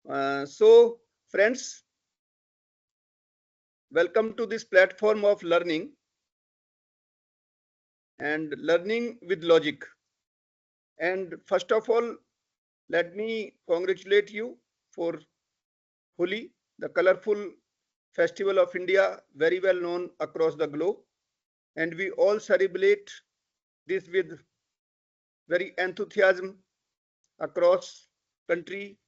So, friends, welcome to this platform of learning and learning with logic. And first of all, let me congratulate you for Holi, the colorful festival of India, very well known across the globe. And we all celebrate this with very enthusiasm across country.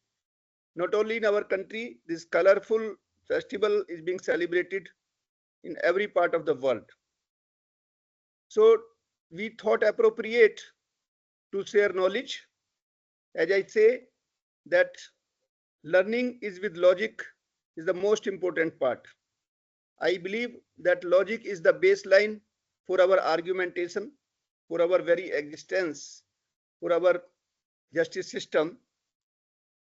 Not only in our country, this colorful festival is being celebrated in every part of the world. So we thought appropriate to share knowledge. As I say that learning is with logic is the most important part. I believe that logic is the baseline for our argumentation, for our very existence, for our justice system.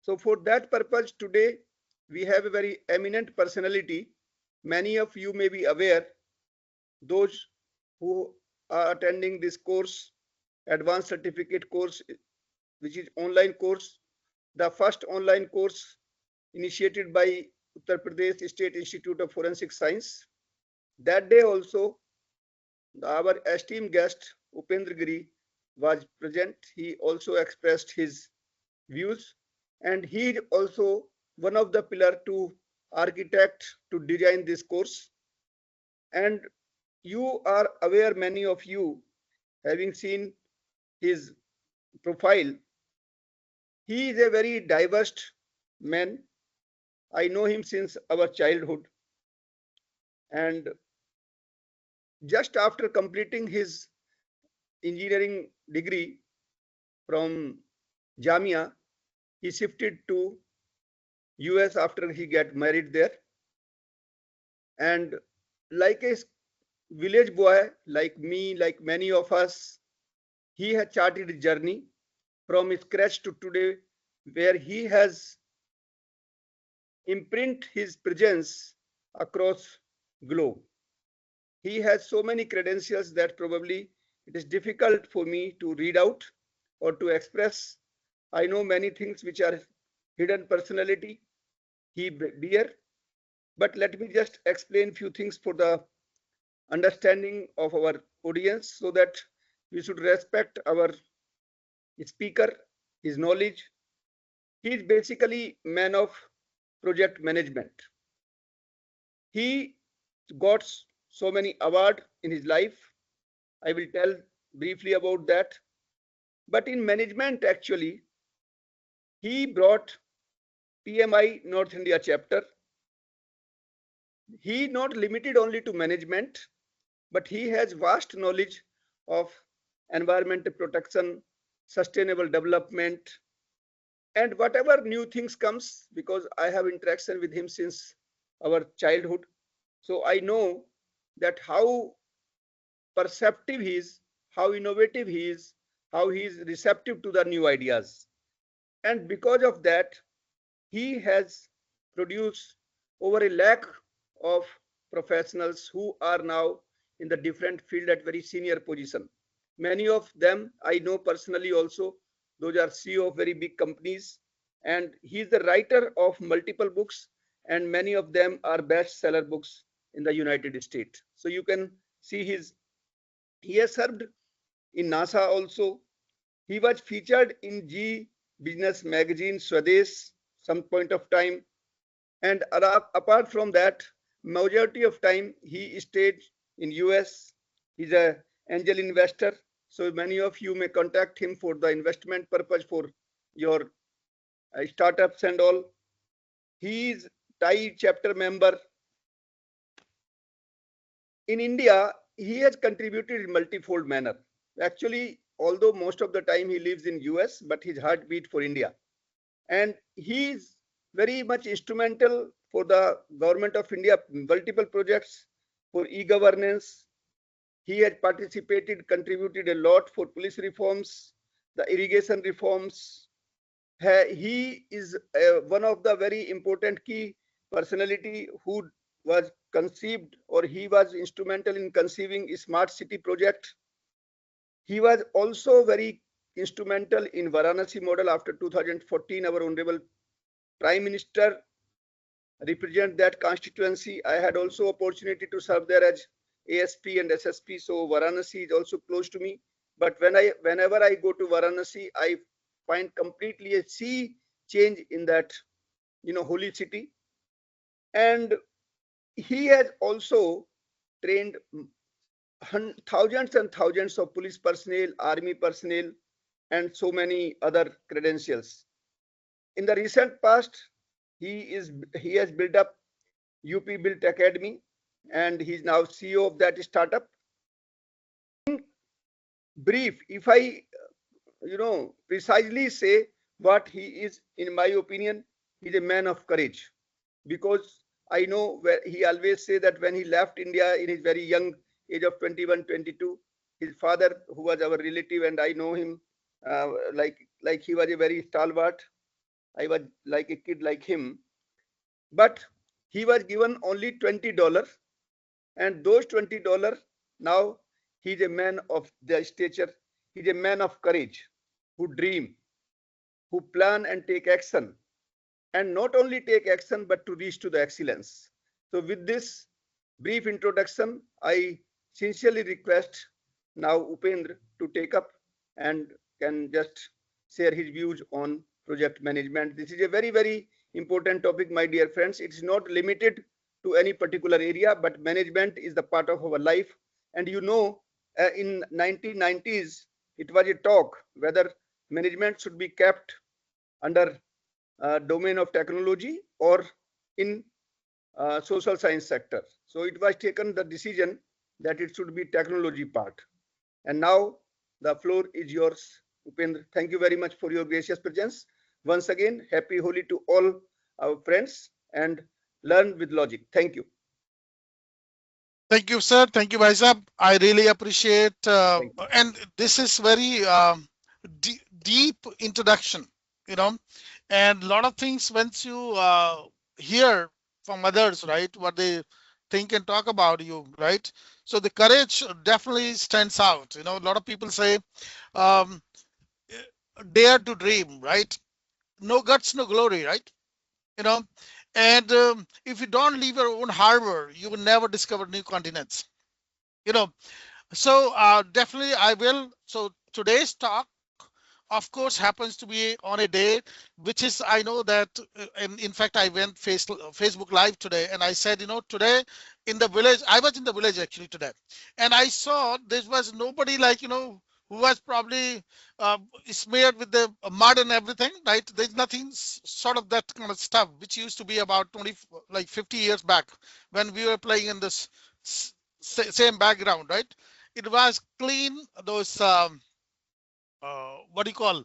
So for that purpose today we have a very eminent personality. Many of you may be aware, those who are attending this course, advanced certificate course, which is online course, the first online course initiated by Uttar Pradesh State Institute of Forensic Science. That day also, our esteemed guest Upendra Giri was present. He also expressed his views, and he is also one of the pillar to architect to design this course. And you are aware, many of you having seen his profile, he is a very diverse man. I know him since our childhood, and just after completing his engineering degree from Jamia, he shifted to US after he got married there. And like a village boy, like me, like many of us, he has charted a journey from scratch to today, where he has imprint his presence across globe. He has so many credentials that probably it is difficult for me to read out or to express. I know many things which are hidden personality he bear, but let me just explain few things for the understanding of our audience, so that we should respect our speaker, his knowledge. He is basically man of project management. He got so many awards in his life. I will tell briefly about that. But in management, actually, he brought PMI North India chapter. He not limited only to management, but he has vast knowledge of environmental protection, sustainable development, and whatever new things comes, because I have interaction with him since our childhood. So I know that how perceptive he is, how innovative he is, how he is receptive to the new ideas. And because of that, he has produced over a lakh of professionals who are now in the different field at very senior position. Many of them I know personally also. Those are CEO of very big companies, and he is the writer of multiple books, and many of them are bestseller books in the United States. So you can see he has served in NASA also. He was featured in G Business magazine Swadesh some point of time, and apart from that, majority of time he stayed in US. He's a angel investor, so many of you may contact him for the investment purpose for your startups and all. He is Thai chapter member. In India, he has contributed in multifold manner. Actually, although most of the time he lives in US, but his heartbeat for India. And he is very much instrumental for the government of India, multiple projects for e-governance. He has participated, contributed a lot for police reforms, the irrigation reforms. He is one of the very important key personality who was conceived, or he was instrumental in conceiving a smart city project. He was also very instrumental in Varanasi model after 2014. Our honorable Prime Minister represent that constituency. I had also opportunity to serve there as ASP and SSP, so Varanasi is also close to me. But whenever I go to Varanasi, I find completely a sea change in that, holy city. And he has also trained thousands and thousands of police personnel, army personnel, and so many other credentials. In the recent past, he has built up UpBuild Academy, and he's now CEO of that startup. In brief, if I precisely say what he is, in my opinion, he's a man of courage, because I know where he always say that when he left India in his very young age of 21, 22, his father, who was our relative, and I know him like he was a very stalwart. I was like a kid like him, but he was given only $20, and those $20, now he's a man of the stature. He's a man of courage, who dream, who plan and take action, and not only take action but to reach to the excellence. So with this brief introduction, I sincerely request now Upendra to take up and can just share his views on project management. This is a very, very important topic, my dear friends. It's not limited to any particular area, but management is the part of our life. And in 1990s, it was a talk whether management should be kept under domain of technology or in social science sector. So it was taken the decision that it should be technology part. And now the floor is yours, Upendra. Thank you very much for your gracious presence. Once again, happy Holi to all our friends, and learn with logic. Thank you. Thank you, sir. Thank you, Bhaisab. I really appreciate, and this is very deep introduction, and a lot of things once you hear from others, right, what they think and talk about you, right? So the courage definitely stands out. A lot of people say, um, dare to dream, right? No guts, no glory, right? You know, and if you don't leave your own harbor, you will never discover new continents. You know, so definitely I will. So today's talk, of course, happens to be on a day which is, I know that, in fact, I went Facebook Live today, and I said, today in the village, I was in the village actually today, and I saw there was nobody like, who was probably smeared with the mud and everything, right? There's nothing sort of that kind of stuff, which used to be about 20, like 50 years back when we were playing in this same background, right? It was clean, those, what do you call,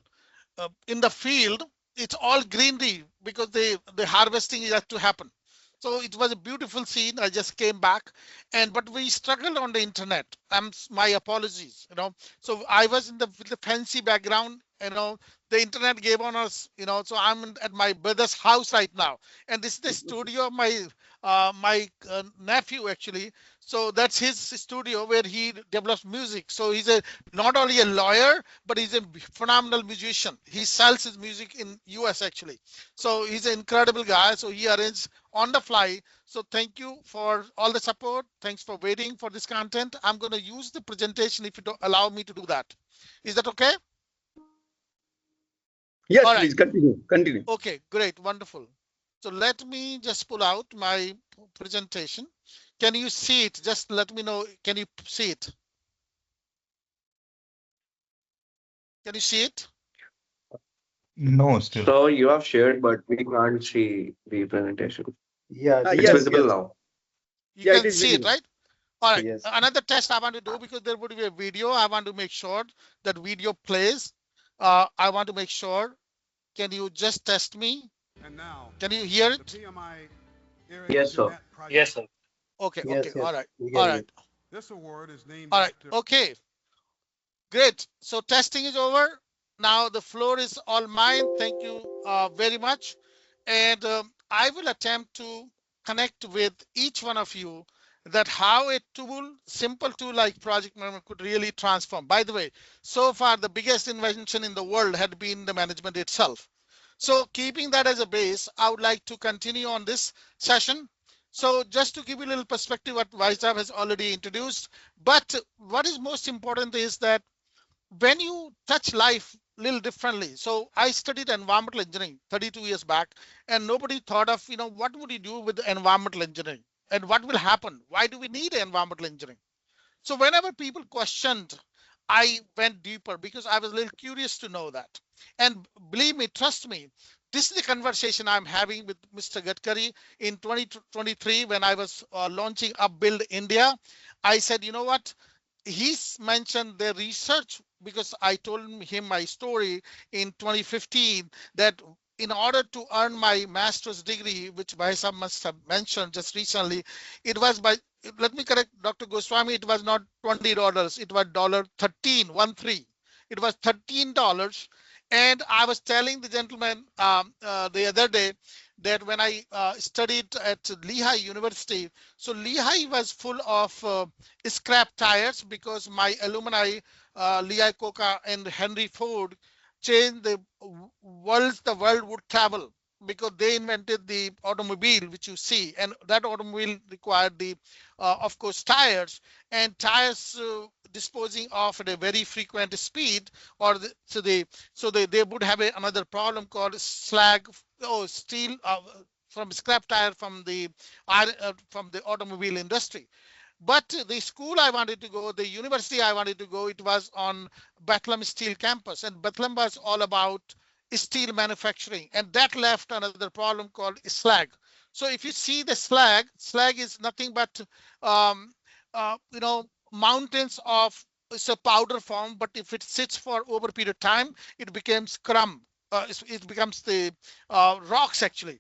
in the field, it's all greenery because the harvesting is yet to happen. So it was a beautiful scene. I just came back, but we struggled on the internet. My apologies. So I was with the fancy background. The internet gave on us. So I'm at my brother's house right now, and this is the studio of my nephew actually. So that's his studio where he develops music. So he's not only a lawyer, but he's a phenomenal musician. He sells his music in US actually. So he's an incredible guy. So he arranged on the fly. So thank you for all the support. Thanks for waiting for this content. I'm going to use the presentation if you don't allow me to do that. Is that okay? Yes, all please right. Continue. Okay, great, wonderful. So let me just pull out my presentation. Can you see it? Just let me know. Can you see it? Can you see it? No, still. So you have shared, but we can't see the presentation. Yeah, it's visible now. You can see it, right? All right. Yes. Another test I want to do, because there would be a video. I want to make sure that video plays. I want to make sure. Can you just test me? And now, can you hear it? PMI yes, sir. Yes, sir. Okay. Yes, okay. Yes. All right. All right. This award is named. All right. Okay. Great. So testing is over. Now the floor is all mine. Thank you very much. And I will attempt to connect with each one of you that how a tool, simple tool like project management could really transform. By the way, so far the biggest invention in the world had been the management itself. So keeping that as a base, I would like to continue on this session. So just to give you a little perspective, what Vaishnav has already introduced, but what is most important is that when you touch life a little differently. So I studied environmental engineering 32 years back, and nobody thought of, what would you do with environmental engineering and what will happen? Why do we need environmental engineering? So whenever people questioned, I went deeper because I was a little curious to know that. And believe me, trust me, this is the conversation I'm having with Mr. Gadkari in 2023 when I was launching UpBuild India. I said, you know what? He's mentioned the research because I told him my story in 2015 that in order to earn my master's degree, which Bhaisam must have mentioned just recently, it was by, let me correct Dr. Goswami, it was not $20, it was $13. It was $13. And I was telling the gentleman the other day that when I studied at Lehigh University, so Lehigh was full of scrap tires because my alumni, Lehigh Coca and Henry Ford, changed the world would travel because they invented the automobile, which you see, and that automobile required the, of course, tires, and tires disposing of at a very frequent speed, or they would have another problem called slag, steel from scrap tire from the automobile industry. But the school I wanted to go, the university I wanted to go, it was on Bethlehem Steel campus, and Bethlehem was all about steel manufacturing, and that left another problem called slag. So if you see the slag is nothing but um, mountains of, it's a powder form, but if it sits for over a period of time, it becomes crumb. It becomes the rocks actually.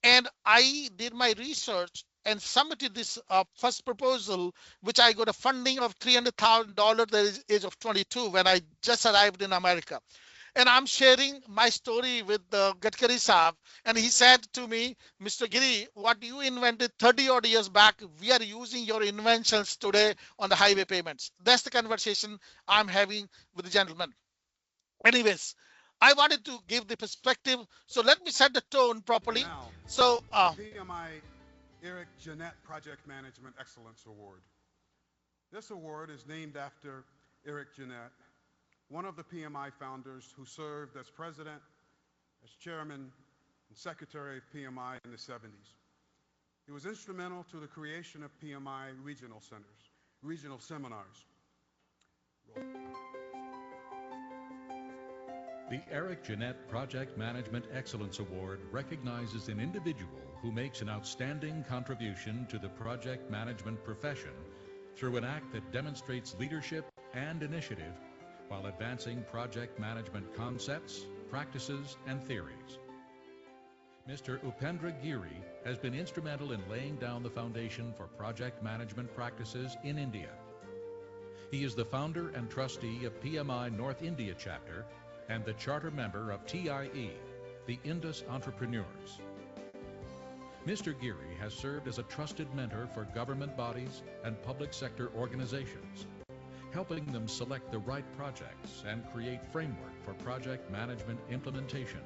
And I did my research and submitted this first proposal, which I got a funding of $300,000 at the age of 22 when I just arrived in America. And I'm sharing my story with Gadkari Saab, and he said to me, Mr. Giri, what you invented 30 odd years back, we are using your inventions today on the highway payments. That's the conversation I'm having with the gentleman. Anyways, I wanted to give the perspective, so let me set the tone properly. Now, So, PMI Eric Jenett Project Management Excellence Award. This award is named after Eric Jenett, one of the PMI founders who served as president, as chairman, and secretary of PMI in the 70s. He was instrumental to the creation of PMI regional centers, regional seminars. The Eric Jenett Project Management Excellence Award recognizes an individual who makes an outstanding contribution to the project management profession through an act that demonstrates leadership and initiative while advancing project management concepts, practices, and theories. Mr. Upendra Giri has been instrumental in laying down the foundation for project management practices in India. He is the founder and trustee of PMI North India chapter and the charter member of TIE, the Indus Entrepreneurs. Mr. Giri has served as a trusted mentor for government bodies and public sector organizations, helping them select the right projects and create framework for project management implementation.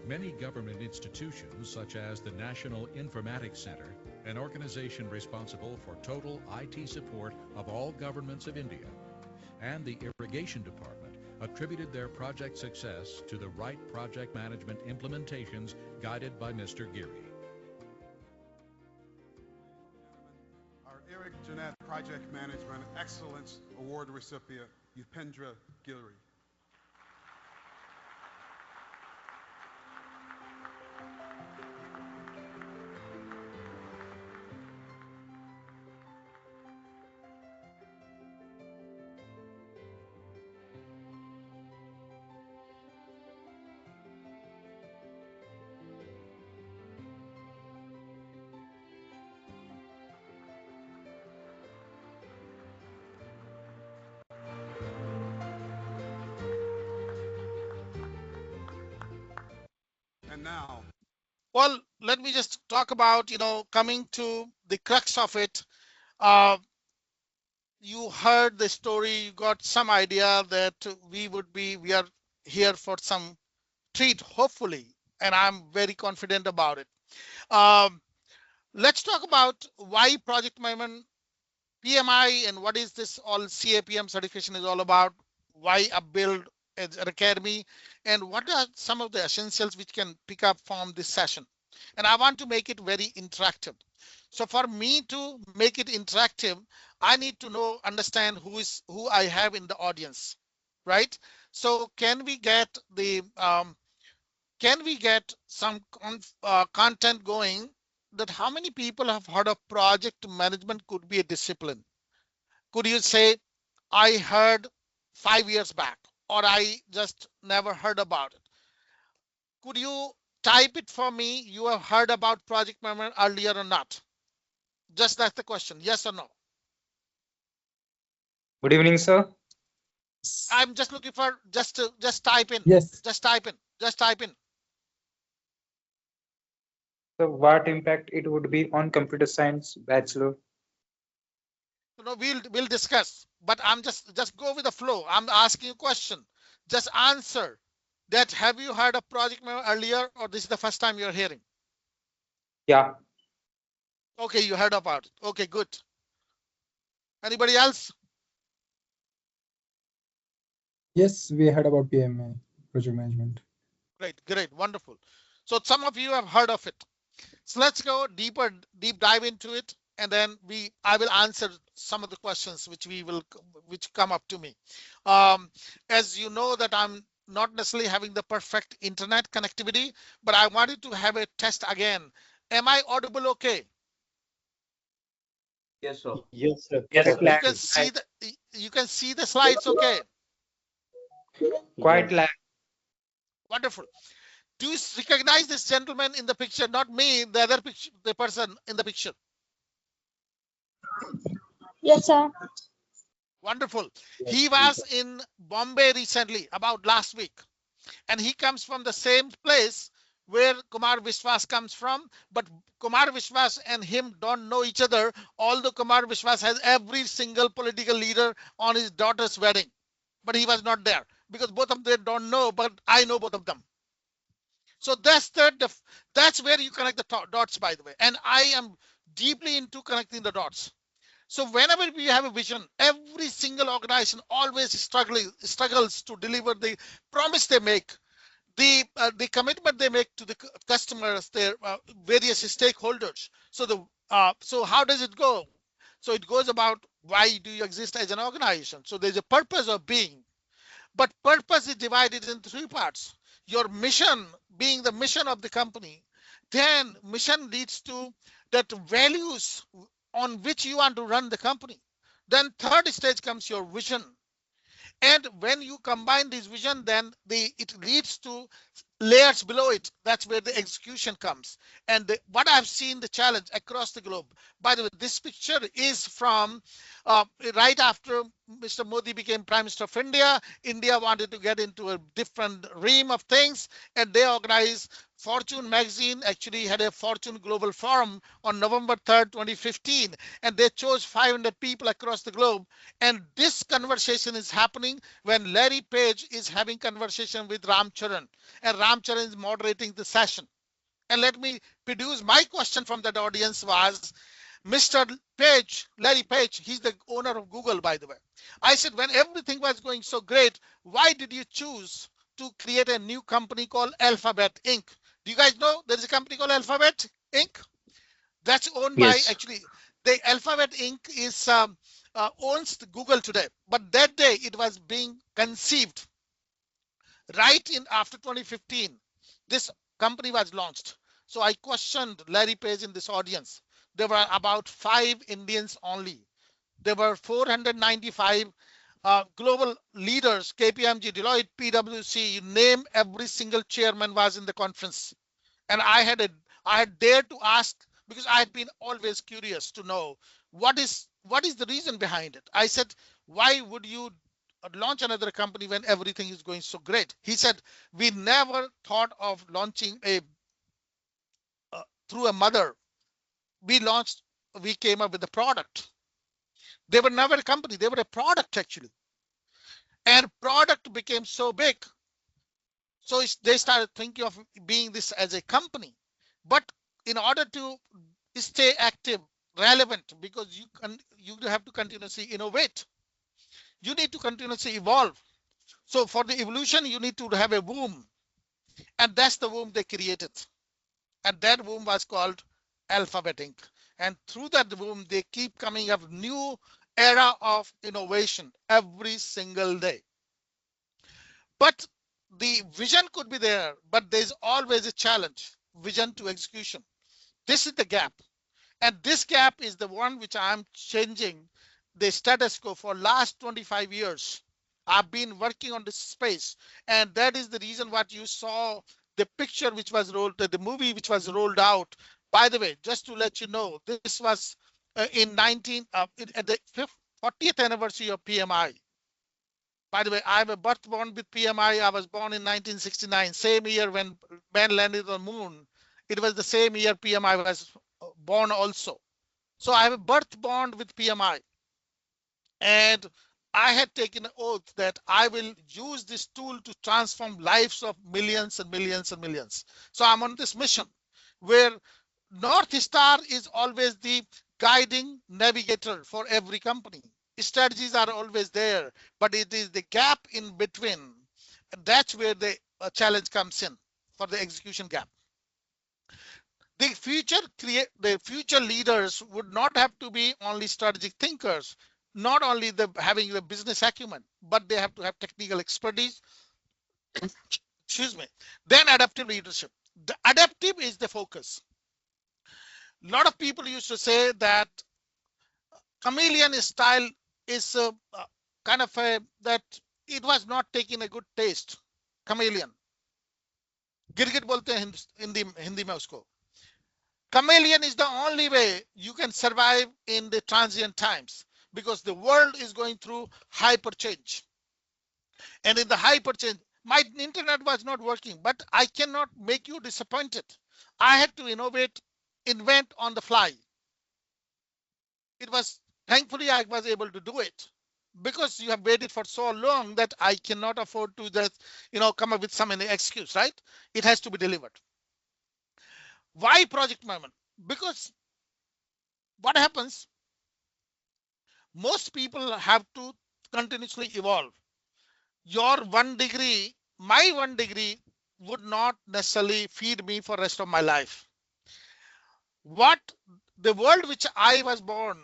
Many government institutions, such as the National Informatics Center, an organization responsible for total IT support of all governments of India, and the Irrigation Department, attributed their project success to the right project management implementations guided by Mr. Giri. Our Eric Jenett Project Management Excellence Award recipient, Upendra Giri. And now, well, let me just talk about, coming to the crux of it. You heard the story, you got some idea that we are here for some treat, hopefully, and I'm very confident about it. Um, let's talk about why project management PMI and what is this all CAPM certification is all about, why UpBuild as an academy, and what are some of the essentials which can pick up from this session. And I want to make it very interactive. So for me to make it interactive, I need to understand who I have in the audience, right? So can we get some content going that how many people have heard of project management could be a discipline? Could you say, I heard 5 years back, or I just never heard about it? Could you type it for me? You have heard about project management earlier or not? Just that's the question. Yes or no? Good evening, sir. I'm just looking for just type in. Yes. Just type in. Just type in. So what impact it would be on computer science bachelor? We'll discuss, but I'm just go with the flow. I'm asking you a question. Just answer that. Have you heard of project management earlier, or this is the first time you're hearing? Yeah. Okay, you heard about it. Okay, good. Anybody else? Yes, we heard about PMI, project management. Great, wonderful. So some of you have heard of it. So let's go deep dive into it, and then I will answer some of the questions which come up to me. As you know that I'm not necessarily having the perfect internet connectivity, but I wanted to have a test again. Am I audible okay? Yes, sir. Yes, sir. You can see the slides okay? Quite lag. Wonderful. Do you recognize this gentleman in the picture? Not me, the other picture, the person in the picture. Yes, sir. Wonderful. He was in Bombay recently, about last week, and he comes from the same place where Kumar Vishwas comes from, but Kumar Vishwas and him don't know each other, although Kumar Vishwas has every single political leader on his daughter's wedding, but he was not there because both of them don't know, but I know both of them. So that's where you connect the dots, by the way, and I am deeply into connecting the dots. So whenever we have a vision, every single organization always struggles to deliver the promise they make, the commitment they make to the customers, their various stakeholders. So so how does it go? So it goes about, why do you exist as an organization? So there's a purpose of being, but purpose is divided in three parts. Your mission being the mission of the company, then mission leads to that values on which you want to run the company. Then third stage comes your vision. And when you combine this vision, then it leads to layers below it. That's where the execution comes. And what I've seen the challenge across the globe. By the way, this picture is from right after Mr. Modi became Prime Minister of India. India wanted to get into a different realm of things, and they organized Fortune magazine actually had a Fortune Global Forum on November 3rd, 2015, and they chose 500 people across the globe. And this conversation is happening when Larry Page is having conversation with Ram Charan, and Ram Charan is moderating the session. And let me produce my question from that audience was, Mr. Page, Larry Page, he's the owner of Google, by the way. I said, when everything was going so great, why did you choose to create a new company called Alphabet Inc.? Do you guys know there is a company called Alphabet Inc.? That's owned by, actually, the Alphabet Inc. is owns Google today. But that day it was being conceived. Right in after 2015, this company was launched. So I questioned Larry Page in this audience. There were about 5 Indians only. There were 495 global leaders, KPMG, Deloitte, PwC, you name every single chairman was in the conference. And I had dared to ask, because I had been always curious to know what is the reason behind it. I said, why would you launch another company when everything is going so great? He said, we never thought of launching through a mother. We came up with a product. They were never a company, they were a product actually. And product became so big. So they started thinking of being this as a company. But in order to stay active, relevant, because you have to continuously innovate. You need to continuously evolve. So for the evolution, you need to have a womb. And that's the womb they created. And that womb was called Alphabet Inc. And through that womb, they keep coming up new era of innovation every single day. But the vision could be there, but there's always a challenge, vision to execution. This is the gap. And this gap is the one which I'm changing the status quo for last 25 years. I've been working on this space, and that is the reason what you saw the picture which was rolled, the movie which was rolled out. By the way, just to let you know, this was in 19 at the 40th anniversary of PMI. By the way, I'm a birth born with PMI. I was born in 1969, same year when man landed on the moon. It was the same year PMI was born also. So I have a birth bond with PMI. And I had taken an oath that I will use this tool to transform lives of millions and millions and millions. So I'm on this mission where North Star is always the guiding navigator for every company. Strategies are always there, but it is the gap in between. That's where the challenge comes in for the execution gap. The future leaders would not have to be only strategic thinkers, not only having the business acumen, but they have to have technical expertise. Excuse me. Then adaptive leadership. The adaptive is the focus. A lot of people used to say that chameleon style is kind of that it was not taking a good taste. Chameleon. गिरगिट बोलते हैं हिंदी में उसको. Chameleon is the only way you can survive in the transient times, because the world is going through hyper change. And in the hyper change, my internet was not working, but I cannot make you disappointed. I had to invent on the fly. It was, thankfully, I was able to do it, because you have waited for so long that I cannot afford to just, come up with some excuse, right? It has to be delivered. Why project management? Because what happens, most people have to continuously evolve. Your 1 degree, my 1 degree would not necessarily feed me for the rest of my life. What the world which I was born,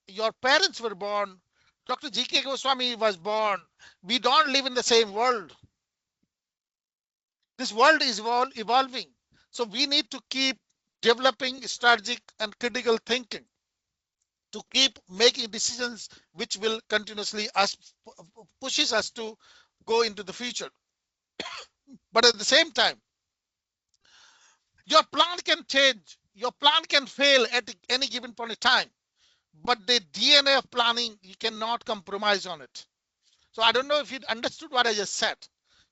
your parents were born, Dr. G.K. Goswami was born. We don't live in the same world. This world is evolving. So we need to keep developing strategic and critical thinking to keep making decisions which will continuously pushes us to go into the future. But at the same time, your plan can change, your plan can fail at any given point in time, but the DNA of planning, you cannot compromise on it. So I don't know if you understood what I just said.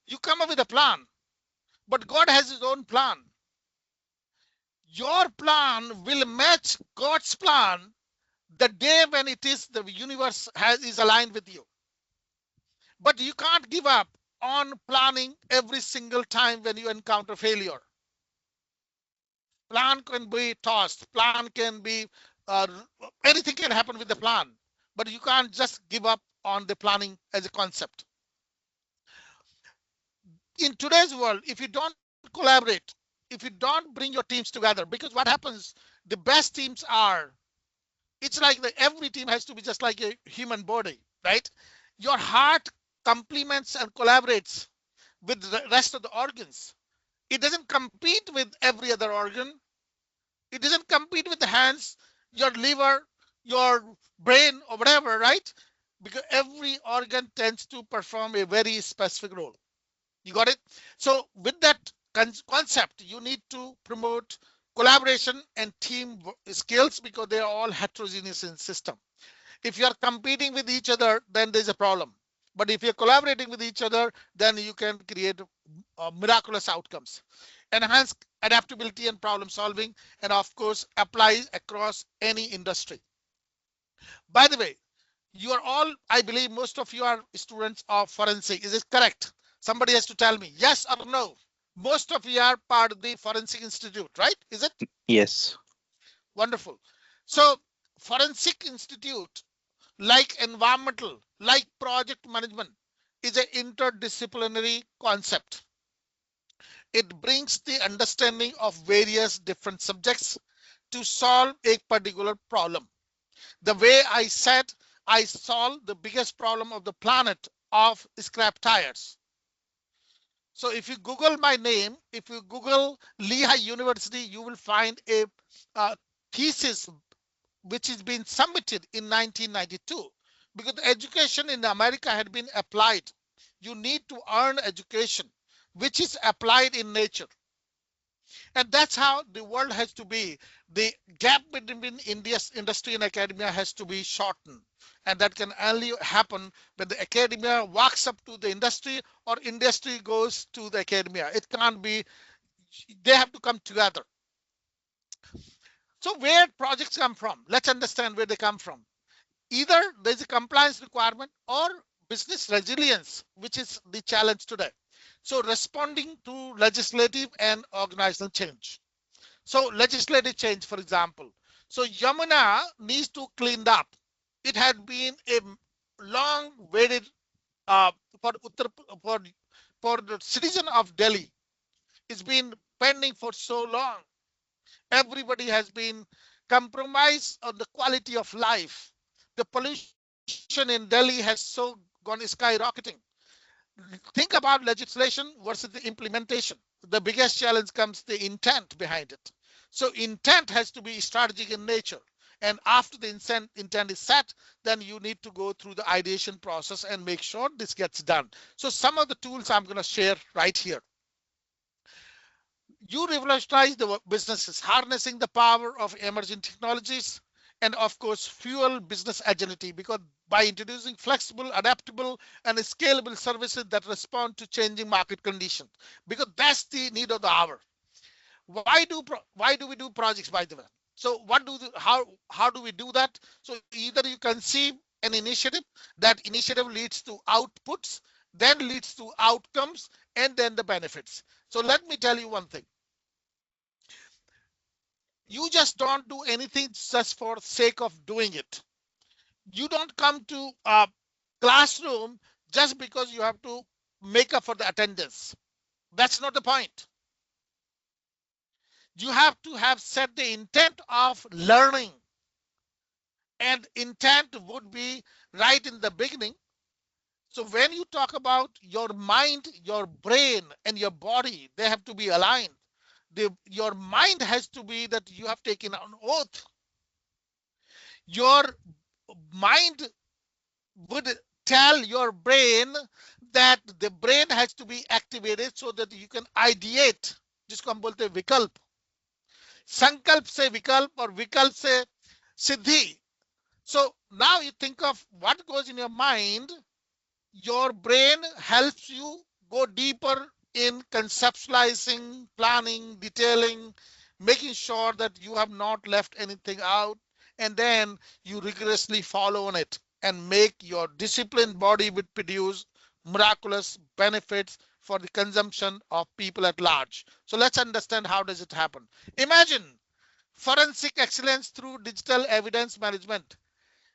You come up with a plan, but God has his own plan. Your plan will match God's plan the day when it is the universe is aligned with you. But you can't give up on planning every single time when you encounter failure. Plan can be tossed, plan can be, anything can happen with the plan, but you can't just give up on the planning as a concept. In today's world, if you don't collaborate, if you don't bring your teams together, because what happens, the best teams are, it's like every team has to be just like a human body, right? Your heart complements and collaborates with the rest of the organs. It doesn't compete with every other organ. It doesn't compete with the hands, your liver, your brain, or whatever, right? Because every organ tends to perform a very specific role. You got it? So with that concept, you need to promote collaboration and team skills, because they are all heterogeneous in system. If you are competing with each other, then there's a problem. But if you're collaborating with each other, then you can create miraculous outcomes. Enhance adaptability and problem solving, and of course, applies across any industry. By the way, you are all, I believe most of you are students of forensic. Is it correct? Somebody has to tell me yes or no. Most of you are part of the Forensic Institute, right? Is it? Yes. Wonderful. So Forensic Institute, like environmental, like project management, is an interdisciplinary concept. It brings the understanding of various different subjects to solve a particular problem. The way I said, I solved the biggest problem of the planet of scrap tires. So if you Google my name, if you Google Lehigh University, you will find a thesis which has been submitted in 1992, because the education in America had been applied. You need to earn education, which is applied in nature. And that's how the world has to be. The gap between India's industry and academia has to be shortened. And that can only happen when the academia walks up to the industry or industry goes to the academia. It can't be, they have to come together. So where projects come from? Let's understand where they come from. Either there's a compliance requirement or business resilience, which is the challenge today. So responding to legislative and organizational change. So legislative change, for example. So Yamuna needs to clean up. It had been a long waited for the citizen of Delhi. It's been pending for so long. Everybody has been compromised on the quality of life. The pollution in Delhi has so gone skyrocketing. Think about legislation versus the implementation. The biggest challenge comes the intent behind it. So intent has to be strategic in nature. And after the intent is set, then you need to go through the ideation process and make sure this gets done. So some of the tools I'm going to share right here. You revolutionize the businesses, harnessing the power of emerging technologies, and of course, fuel business agility, because by introducing flexible, adaptable, and scalable services that respond to changing market conditions, because that's the need of the hour. Why do we do projects, by the way? So how do we do that? So either you conceive an initiative, that initiative leads to outputs, then leads to outcomes, and then the benefits. So let me tell you one thing. You just don't do anything just for sake of doing it. You don't come to a classroom just because you have to make up for the attendance. That's not the point. You have to have set the intent of learning. And intent would be right in the beginning. So when you talk about your mind, your brain, and your body, they have to be aligned. Your mind has to be that you have taken an oath. Your mind would tell your brain that the brain has to be activated so that you can ideate. जिसको हम बोलते हैं विकल्प. संकल्प से विकल्प और विकल्प से सिद्धि. So now you think of what goes in your mind. Your brain helps you go deeper in conceptualizing, planning, detailing, making sure that you have not left anything out, and then you rigorously follow on it and make your disciplined body would produce miraculous benefits for the consumption of people at large. So let's understand how does it happen. Imagine forensic excellence through digital evidence management.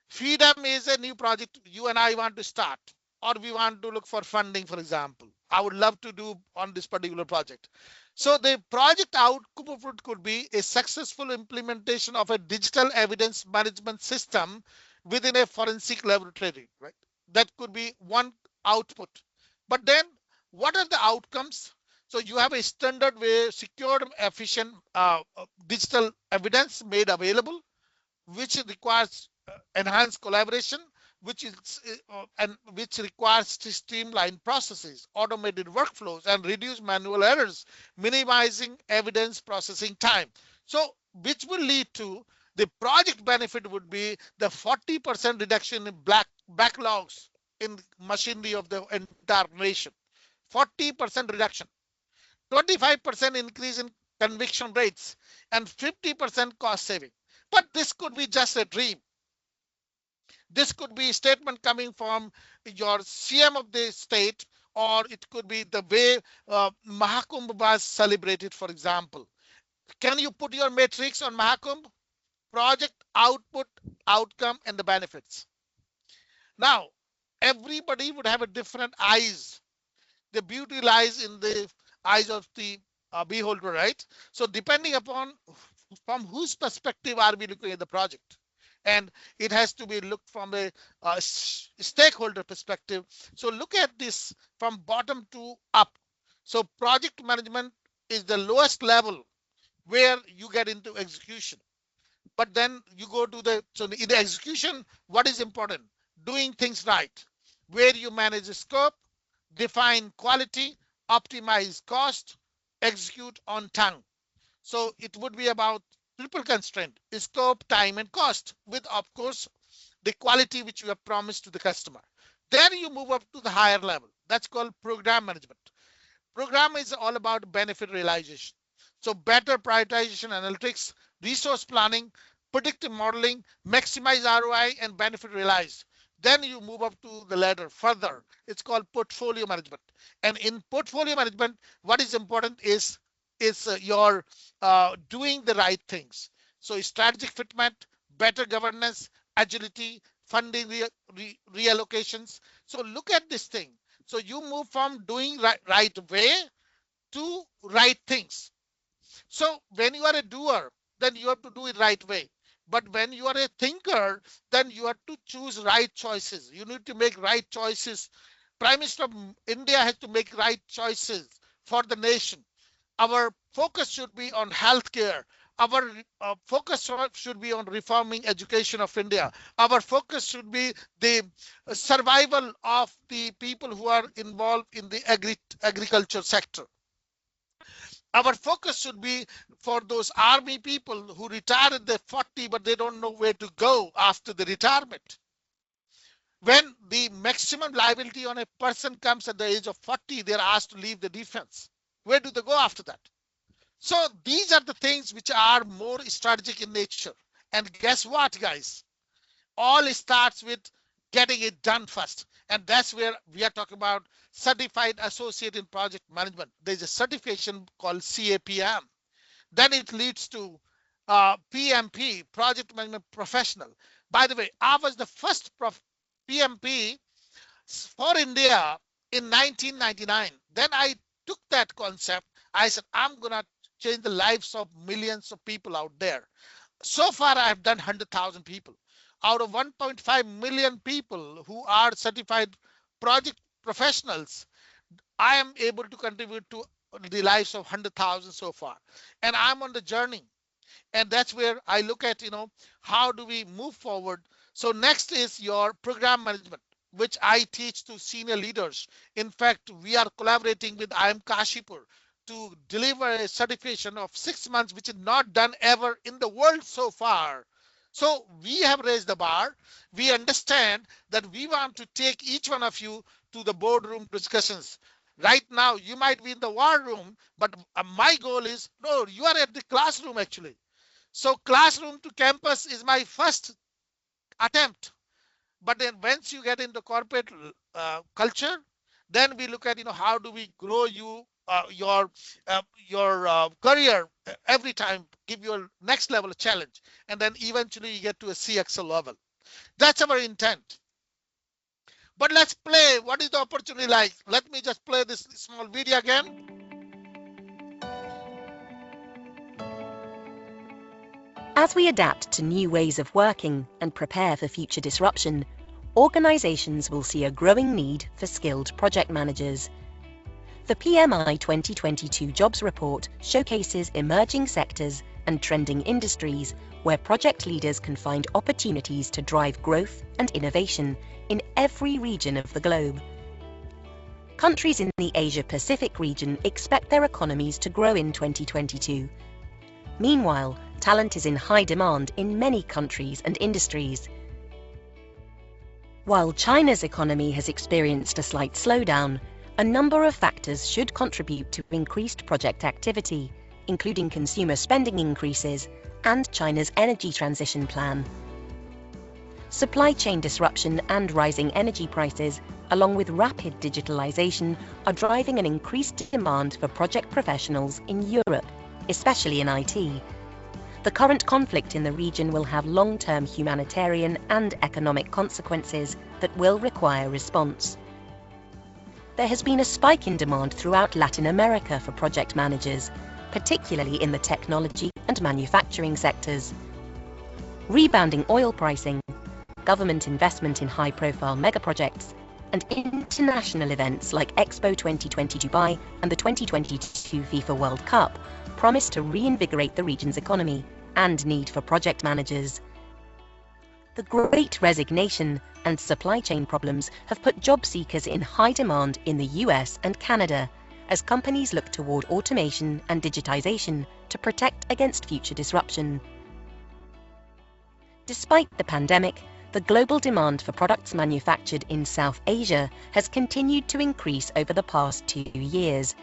Freedom is a new project you and I want to start, or we want to look for funding, for example. I would love to do on this particular project. So the project outcome of it could be a successful implementation of a digital evidence management system within a forensic laboratory, right? That could be one output. But then what are the outcomes? So you have a standard way, secured, efficient digital evidence made available, which requires enhanced collaboration, which requires to streamline processes, automated workflows, and reduce manual errors, minimizing evidence processing time. So which will lead to the project benefit would be the 40% reduction in backlogs in machinery of the entire nation. 40% reduction, 25% increase in conviction rates, and 50% cost saving. But this could be just a dream. This could be a statement coming from your CM of the state or it could be the way Mahakumbh was celebrated, for example. Can you put your matrix on Mahakumbh? Project, output, outcome, and the benefits. Now, everybody would have a different eyes. The beauty lies in the eyes of the beholder, right? So depending upon from whose perspective are we looking at the project, and it has to be looked from a stakeholder perspective. So look at this from bottom to up. So project management is the lowest level where you get into execution. But then you go to so in the execution, what is important? Doing things right, where you manage the scope, define quality, optimize cost, execute on time. So it would be about triple constraint: scope, time, and cost, with, of course, the quality which you have promised to the customer. Then you move up to the higher level. That's called program management. Program is all about benefit realization. So better prioritization analytics, resource planning, predictive modeling, maximize ROI and benefit realized. Then you move up to the ladder further. It's called portfolio management. And in portfolio management, what is important is your doing the right things. So strategic fitment, better governance, agility, funding reallocations. So look at this thing. So you move from doing right way to right things. So when you are a doer, then you have to do it right way. But when you are a thinker, then you have to choose right choices. You need to make right choices. Prime Minister of India has to make right choices for the nation. Our focus should be on healthcare. Our focus should be on reforming education of India. Our focus should be the survival of the people who are involved in the agriculture sector. Our focus should be for those army people who retire at the 40, but they don't know where to go after the retirement. When the maximum liability on a person comes at the age of 40, they're asked to leave the defense. Where do they go after that? So these are the things which are more strategic in nature. And guess what, guys? All starts with getting it done first. And that's where we are talking about certified associate in project management. There's a certification called CAPM. Then it leads to PMP, project management professional. By the way, I was the first PMP for India in 1999. Then I took that concept. I said, I'm going to change the lives of millions of people out there. So far, I have done 100,000 people. Out of 1.5 million people who are certified project professionals, I am able to contribute to the lives of 100,000 so far. And I'm on the journey. And that's where I look at, how do we move forward? So next is your program management, which I teach to senior leaders. In fact, we are collaborating with IIM Kashipur to deliver a certification of 6 months, which is not done ever in the world so far. So we have raised the bar. We understand that we want to take each one of you to the boardroom discussions. Right now, you might be in the war room, but my goal is, no, you are at the classroom actually. So classroom to campus is my first attempt. But then once you get into corporate culture, then we look at, how do we grow you, your career every time, give you a next level of challenge. And then eventually you get to a CXO level. That's our intent. But let's play. What is the opportunity like? Let me just play this small video again. As we adapt to new ways of working and prepare for future disruption, organizations will see a growing need for skilled project managers. The PMI 2022 Jobs Report showcases emerging sectors and trending industries where project leaders can find opportunities to drive growth and innovation in every region of the globe. Countries in the Asia-Pacific region expect their economies to grow in 2022. Meanwhile, talent is in high demand in many countries and industries. While China's economy has experienced a slight slowdown, a number of factors should contribute to increased project activity, including consumer spending increases and China's energy transition plan. Supply chain disruption and rising energy prices, along with rapid digitalization, are driving an increased demand for project professionals in Europe, especially in IT. The current conflict in the region will have long-term humanitarian and economic consequences that will require response. There has been a spike in demand throughout Latin America for project managers, particularly in the technology and manufacturing sectors. Rebounding oil pricing, government investment in high-profile megaprojects, and international events like Expo 2020 Dubai and the 2022 FIFA World Cup promise to reinvigorate the region's economy and need for project managers. The Great Resignation and supply chain problems have put job seekers in high demand in the US and Canada as companies look toward automation and digitization to protect against future disruption. Despite the pandemic, the global demand for products manufactured in South Asia has continued to increase over the past 2 years.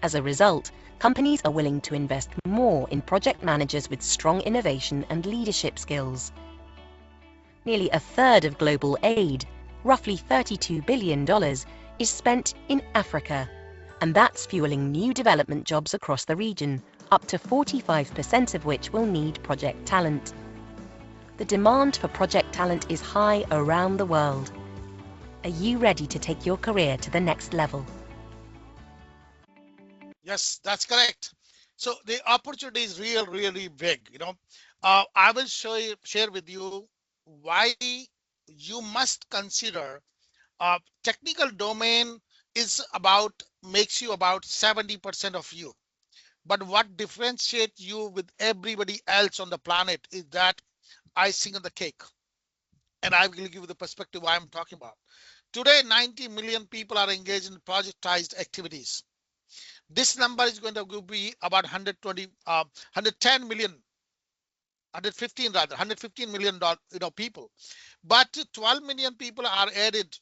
As a result, companies are willing to invest more in project managers with strong innovation and leadership skills. Nearly a third of global aid, roughly $32 billion, is spent in Africa, and that's fueling new development jobs across the region, up to 45% of which will need project talent. The demand for project talent is high around the world. Are you ready to take your career to the next level? Yes, that's correct. So the opportunity is really big. I will share with you why you must consider technical domain makes you about 70% of you. But what differentiates you with everybody else on the planet is that icing on the cake. And I will give you the perspective I'm talking about. Today, 90 million people are engaged in projectized activities. This number is going to be about 110 million, 115 million people. But 12 million people are added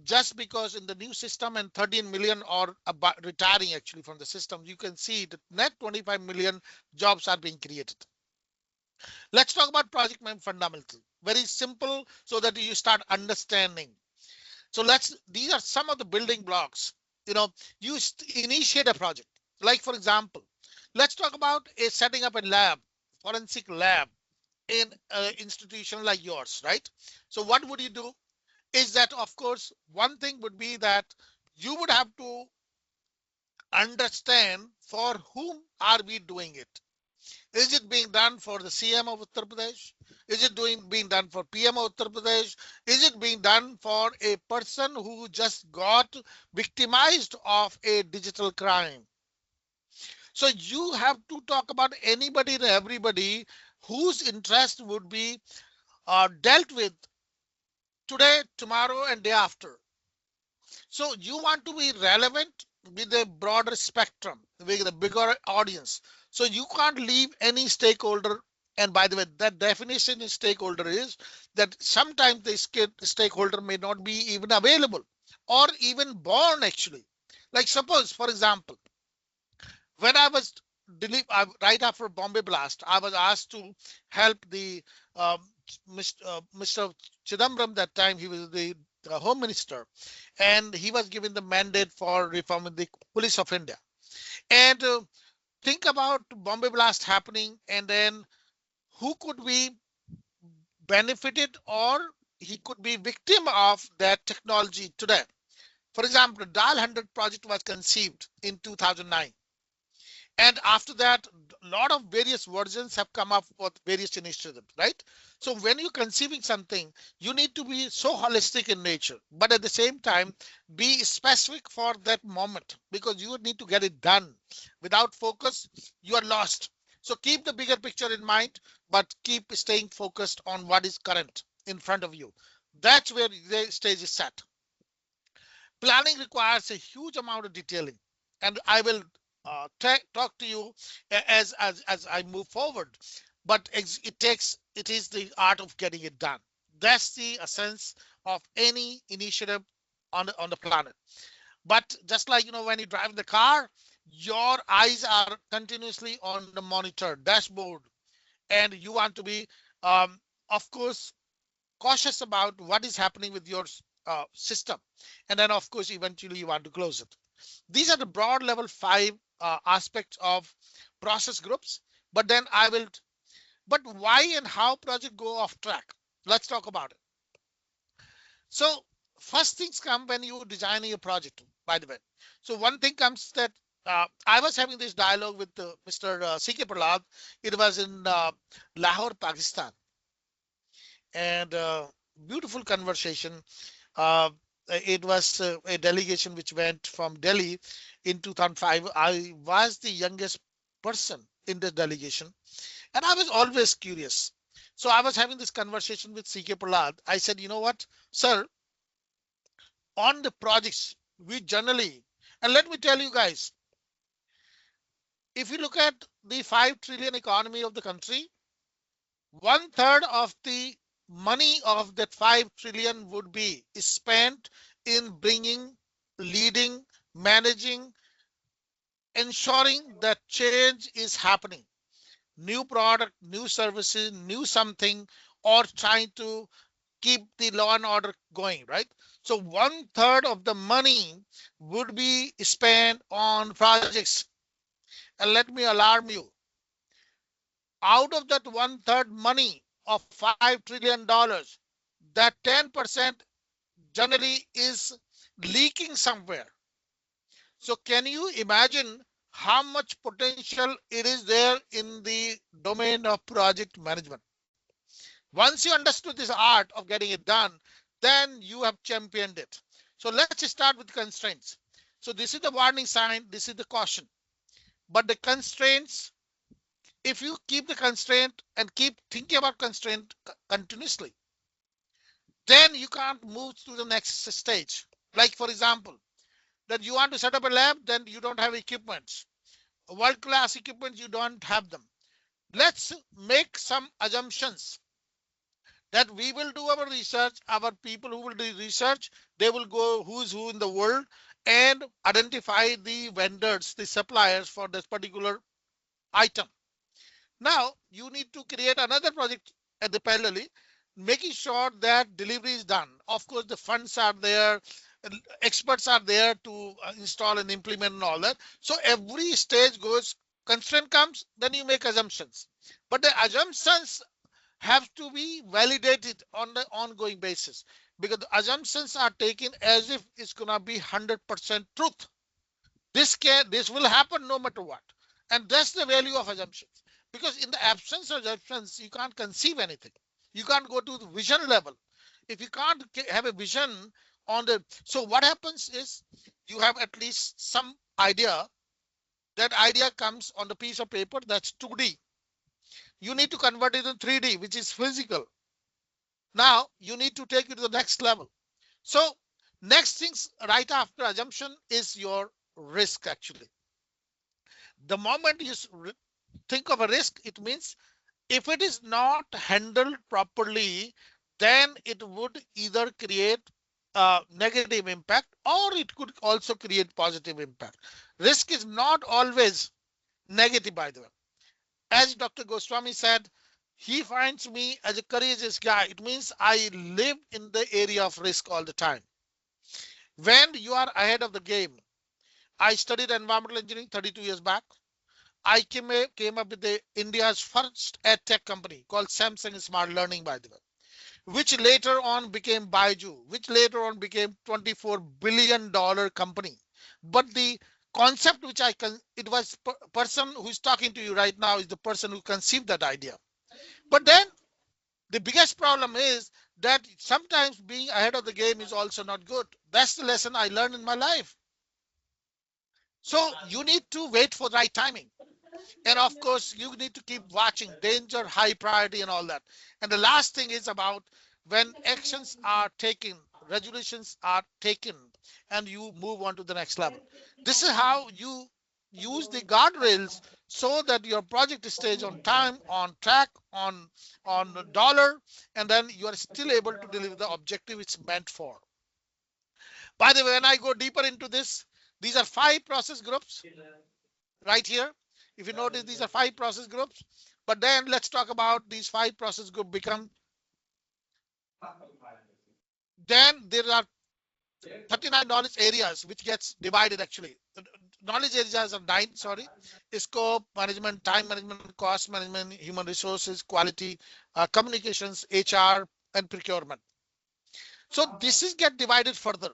just because in the new system, and 13 million are retiring actually from the system. You can see that net 25 million jobs are being created. Let's talk about project management fundamental. Very simple so that you start understanding. So these are some of the building blocks. You initiate a project. Like for example, let's talk about setting up a lab, forensic lab in an institution like yours, right? So what would you do is that, of course, one thing would be that you would have to understand for whom are we doing it. Is it being done for the CM of Uttar Pradesh? Is it being done for PM of Uttar Pradesh? Is it being done for a person who just got victimized of a digital crime? So you have to talk about anybody and everybody whose interest would be dealt with today, tomorrow, and day after. So you want to be relevant with a broader spectrum, with a bigger audience. So you can't leave any stakeholder. And by the way, that definition of stakeholder is that sometimes the stakeholder may not be even available or even born actually. Like suppose, for example, when I was right after Bombay blast, I was asked to help the Mr. Chidambaram. That time he was the Home Minister, and he was given the mandate for reforming the Police of India. And think about Bombay blast happening, and then who could be benefited or he could be victim of that technology today. For example, Dial 100 project was conceived in 2009. And after that, a lot of various versions have come up with various initiatives, right? So when you're conceiving something, you need to be so holistic in nature, but at the same time, be specific for that moment because you need to get it done. Without focus, you are lost. So keep the bigger picture in mind, but keep staying focused on what is current in front of you. That's where the stage is set. Planning requires a huge amount of detailing, and I will talk to you as I move forward. But it is the art of getting it done. That's the essence of any initiative on the planet. But just like when you drive the car, your eyes are continuously on the monitor dashboard, and you want to be, of course, cautious about what is happening with your system. And then of course, eventually you want to close it. These are the broad level 5 aspects of process groups. But then but why and how project go off track? Let's talk about it. So first things come when you designing a project, by the way. So one thing comes that I was having this dialogue with Mr. C.K. Prahlad. It was in Lahore, Pakistan, and beautiful conversation. Uh, it was a delegation which went from Delhi in 2005. I was the youngest person in the delegation, and I was always curious. So I was having this conversation with C.K. Prahlad. I said, you know what, sir, on the projects, we generally, and let me tell you guys, if you look at the 5 trillion economy of the country, 1/3 of the money of that 5 trillion would be spent in bringing, leading, managing, ensuring that change is happening. New product, new services, new something, or trying to keep the law and order going, right? So 1/3 of the money would be spent on projects. And let me alarm you, out of that 1/3 money of $5 trillion, that 10% generally is leaking somewhere. So can you imagine how much potential it is there in the domain of project management? Once you understood this art of getting it done, then you have championed it. So let's start with constraints. So this is the warning sign, this is the caution. But the constraints, if you keep the constraint and keep thinking about constraint continuously, then you can't move to the next stage. Like for example, that you want to set up a lab, then you don't have equipment. World-class equipment, you don't have them. Let's make some assumptions that we will do our research, our people who will do research, they will go who's who in the world and identify the vendors, the suppliers for this particular item. Now you need to create another project at the parallelly, making sure that delivery is done. Of course, the funds are there, experts are there to install and implement and all that. So every stage goes, constraint comes, then you make assumptions. But the assumptions have to be validated on the ongoing basis, because the assumptions are taken as if it's gonna be 100% truth. This will happen no matter what, and that's the value of assumptions. Because in the absence of assumptions, you can't conceive anything. You can't go to the vision level. If you can't have a vision on the, so what happens is you have at least some idea. That idea comes on the piece of paper, that's 2D. You need to convert it to 3D, which is physical. Now you need to take it to the next level. So next things right after assumption is your risk. Actually, the moment you think of a risk, it means if it is not handled properly, then it would either create a negative impact or it could also create positive impact. Risk is not always negative, by the way. As Dr. Goswami said, he finds me as a courageous guy. It means I live in the area of risk all the time. When you are ahead of the game, I studied environmental engineering 32 years back. I came up with India's first EdTech company called Samsung Smart Learning, by the way, which later on became Baiju, which later on became $24 billion company. But the concept which it was person who's talking to you right now is the person who conceived that idea. But then the biggest problem is that sometimes being ahead of the game is also not good. That's the lesson I learned in my life. So you need to wait for the right timing. And of course, you need to keep watching danger, high priority and all that. And the last thing is about when actions are taken, resolutions are taken, and you move on to the next level. This is how you use the guardrails so that your project stays on time, on track, on dollar, and then you are still able to deliver the objective it's meant for. By the way, when I go deeper into this, these are 5 process groups right here. If you notice, these are 5 process groups. But then let's talk about these 5 process groups become Then there are 39 knowledge areas which gets divided actually. The knowledge areas are 9, sorry. Scope, management, time management, cost management, human resources, quality, communications, HR, and procurement. So this is get divided further.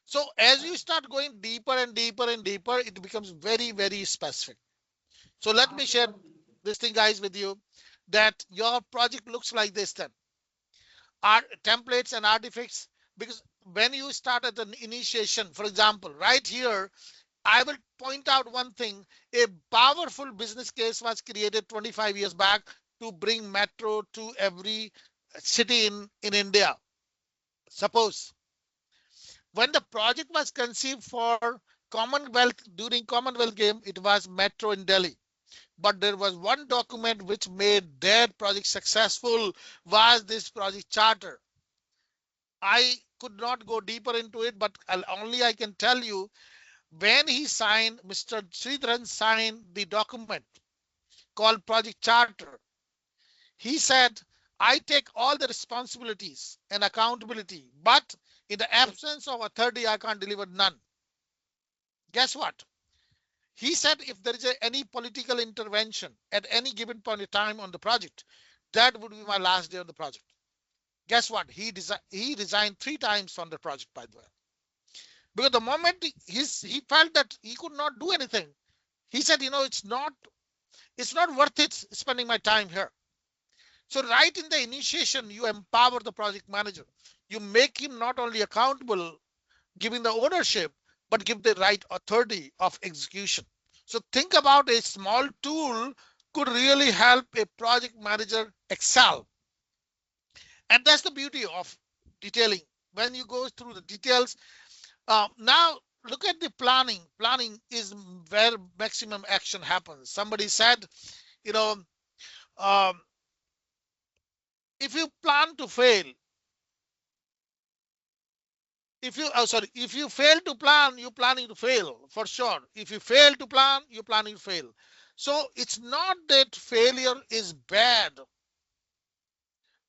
So as you start going deeper and deeper and deeper, it becomes very, very specific. So let me share this thing, guys, with you, that your project looks like this then. Our templates and artifacts, because when you start at an initiation, for example, right here, I will point out one thing. A powerful business case was created 25 years back to bring metro to every city in India. Suppose when the project was conceived for Commonwealth, during Commonwealth game, it was metro in Delhi. But there was one document which made their project successful, was this project charter. I could not go deeper into it, but I can tell you, when he signed, Mr. Sridharan signed the document called Project Charter. He said, I take all the responsibilities and accountability, but in the absence of authority, I can't deliver none. Guess what? He said if there is any political intervention at any given point in time on the project, that would be my last day on the project. Guess what? He resigned 3 times on the project, by the way. Because the moment he felt that he could not do anything, he said, it's not worth it spending my time here. So right in the initiation, you empower the project manager. You make him not only accountable, giving the ownership, but give the right authority of execution. So think about a small tool could really help a project manager excel. And that's the beauty of detailing. When you go through the details, now look at the planning. Planning is where maximum action happens. Somebody said, if you plan to fail, if you fail to plan, you're planning to fail for sure. If you fail to plan, you're planning to fail. So it's not that failure is bad,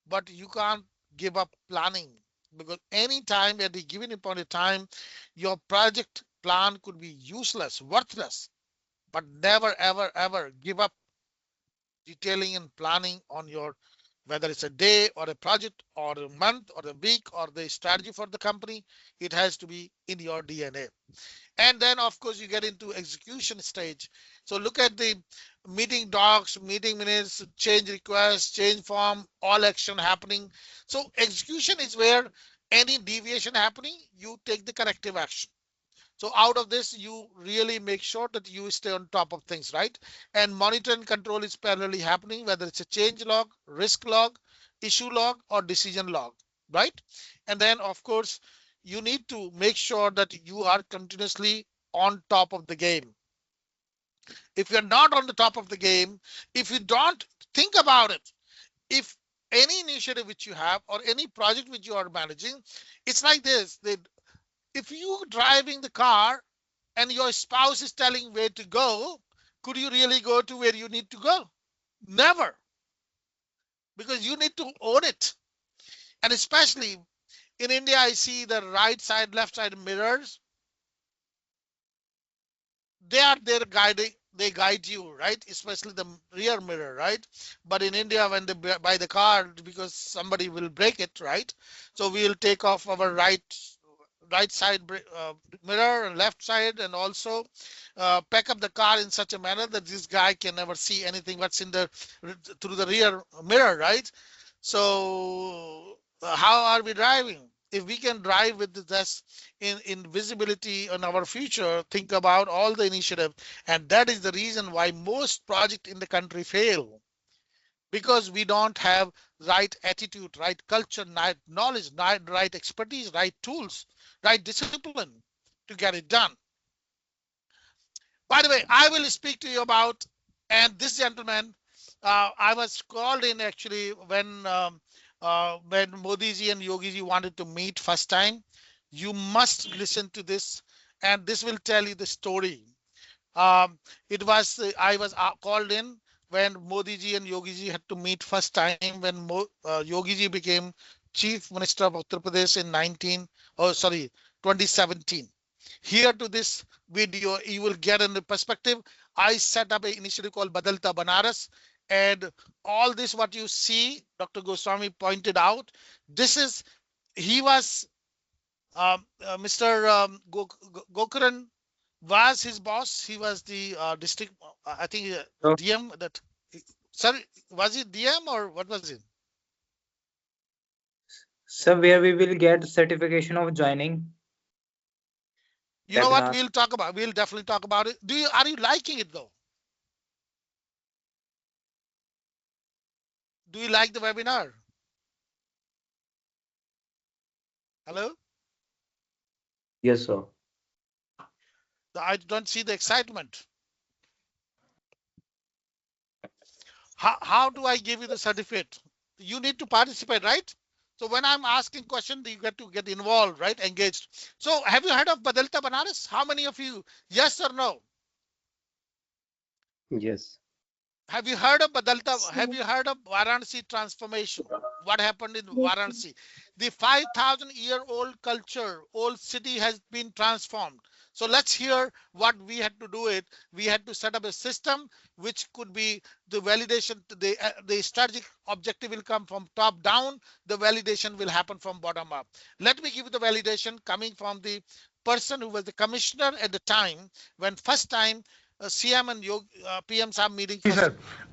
but you can't give up planning, because anytime at a given point in time, your project plan could be useless, worthless, but never, ever, ever give up detailing and planning on your, whether it's a day or a project or a month or a week or the strategy for the company. It has to be in your DNA. And then of course you get into execution stage. So look at the meeting docs, meeting minutes, change requests, change form, all action happening. So execution is where any deviation happening, you take the corrective action. So out of this, you really make sure that you stay on top of things, right? And monitor and control is parallelly happening, whether it's a change log, risk log, issue log, or decision log, right? And then of course, you need to make sure that you are continuously on top of the game. If you're not on the top of the game, if you don't think about it, if any initiative which you have or any project which you are managing, it's like this. If you driving the car and your spouse is telling where to go, could you really go to where you need to go? Never. Because you need to own it. And especially in India, I see the right side, left side mirrors. They are there guiding, they guide you, right? Especially the rear mirror, right? But in India, when they buy the car, because somebody will break it, right? So we'll take off our right side mirror and left side, and also pack up the car in such a manner that this guy can never see anything what's in the through the rear mirror, right? So how are we driving? If we can drive with this in visibility on our future, think about all the initiative. And that is the reason why most projects in the country fail, because we don't have right attitude, right culture, right knowledge, right expertise, right tools, right discipline to get it done. By the way, I will speak to you about, and this gentleman, I was called in actually when Modi ji and Yogi ji wanted to meet first time. You must listen to this, and this will tell you the story. I was called in when Modi ji and Yogi ji had to meet first time, when Yogi ji became Chief Minister of Uttar Pradesh in 2017. Here to this video, you will get in the perspective. I set up an initiative called Badalta Banaras, and all this what you see, Dr. Goswami pointed out, this is, he was, Mr. Gokuran was his boss. He was the district, I think, DM. That, sorry, was it DM or what was it? So where we will get certification of joining. You know what? Webinar. We'll talk about. We'll definitely talk about it. Are you liking it though? Do you like the webinar? Hello? Yes, sir. I don't see the excitement. How do I give you the certificate? You need to participate, right? So when I'm asking questions, you get to get involved, right? Engaged. So have you heard of Badalta Banaras? How many of you? Yes or no? Yes. Have you heard of Badalta? Have you heard of Varanasi transformation? What happened in Varanasi? The 5,000-year-old culture, old city has been transformed. So let's hear what we had to do it. We had to set up a system which could be the validation. The strategic objective will come from top down. The validation will happen from bottom up. Let me give you the validation coming from the person who was the commissioner at the time when first time CM and PMs are meeting.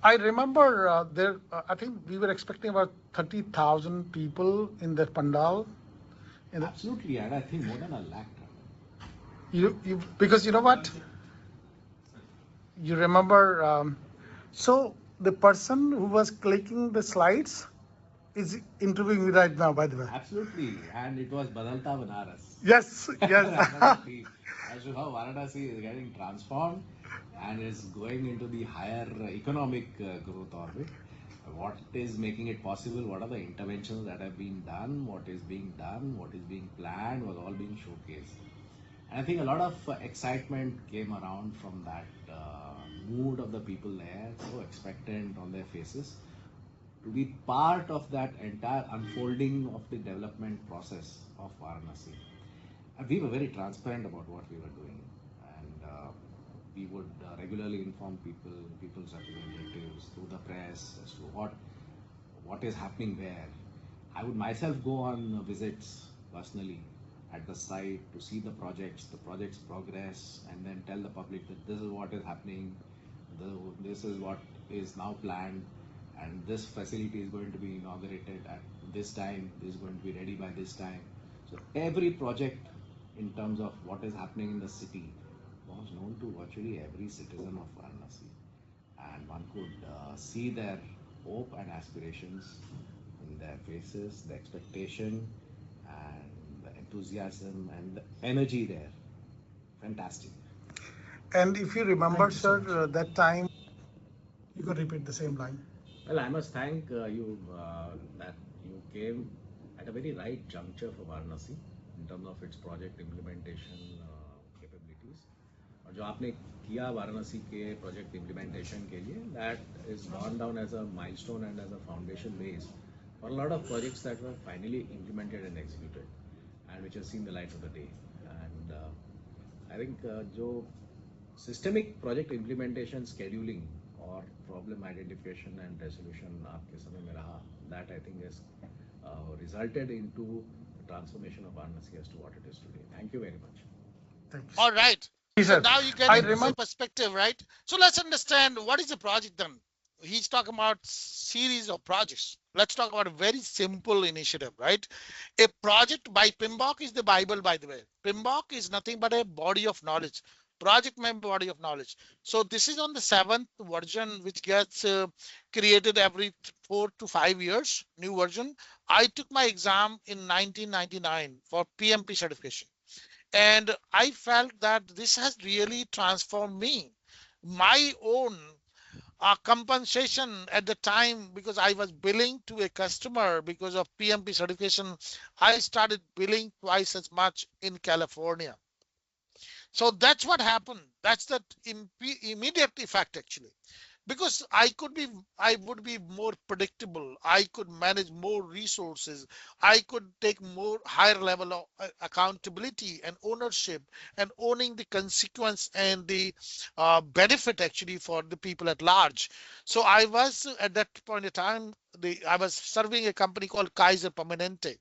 I remember there, I think we were expecting about 30,000 people in the pandal. Absolutely, and I think more than a lakh. Because you know what? You remember, so the person who was clicking the slides is interviewing me right now, by the way. Absolutely, and it was Badalta Banaras. Yes, yes. As to how Varanasi is getting transformed and is going into the higher economic growth orbit. What is making it possible? What are the interventions that have been done? What is being done? What is being planned? Was all being showcased. And I think a lot of excitement came around from that mood of the people there, so expectant on their faces, to be part of that entire unfolding of the development process of Varanasi. And we were very transparent about what we were doing, and we would regularly inform people's representatives through the press as to what is happening where. I would myself go on visits personally at the site to see the project's progress, and then tell the public that this is what is happening, this is what is now planned, and this facility is going to be inaugurated at this time, this is going to be ready by this time. So every project in terms of what is happening in the city was known to virtually every citizen of Varanasi, and one could see their hope and aspirations in their faces, the expectation and the enthusiasm and the energy there. Fantastic. And if you remember, sir, that time, you could repeat the same line. Well, I must thank you that you came at a very right juncture for Varanasi in terms of its project implementation capabilities. और जो आपने किया वाराणसी के project implementation के लिए, that is gone down as a milestone and as a foundation base for a lot of projects that were finally implemented and executed, and which have seen the light of the day. And I think जो systemic project implementation scheduling और problem identification and resolution आपके समय में रहा, that I think has resulted into the transformation of Varanasi as to what it is today. Thank you very much. Thank you. All right. So now you get the perspective, right? So let's understand what is the project then. He's talking about series of projects. Let's talk about a very simple initiative, right? A project by PMBOK is the Bible, by the way. PMBOK is nothing but a body of knowledge. Project member body of knowledge. So this is on the 7th version, which gets created every 4 to 5 years, new version. I took my exam in 1999 for PMP certification. And I felt that this has really transformed me. My own compensation at the time, because I was billing to a customer because of PMP certification, I started billing twice as much in California. So that's what happened. That's the immediate effect actually. because I would be more predictable. I could manage more resources. I could take more higher level of accountability and ownership and owning the consequence and the benefit actually for the people at large. So I was at that point in time, I was serving a company called Kaiser Permanente.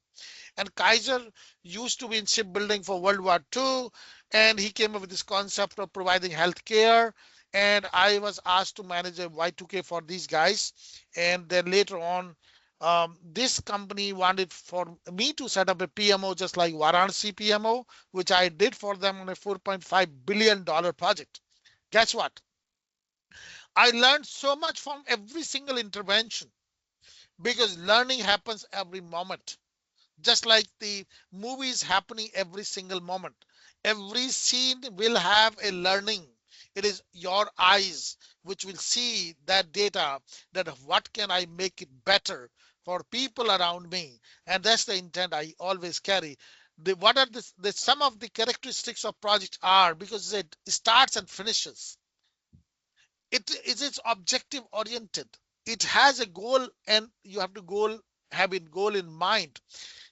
And Kaiser used to be in shipbuilding for World War II, and he came up with this concept of providing health care. And I was asked to manage a Y2K for these guys. And then later on, this company wanted for me to set up a PMO just like Varanasi PMO, which I did for them on a $4.5 billion project. Guess what? I learned so much from every single intervention because learning happens every moment, just like the movie is happening every single moment. Every scene will have a learning. It is your eyes which will see that data, that what can I make it better for people around me. And that's the intent I always carry. What are some of the characteristics of project are, because it starts and finishes. It's objective oriented. It has a goal and you have to have a goal in mind.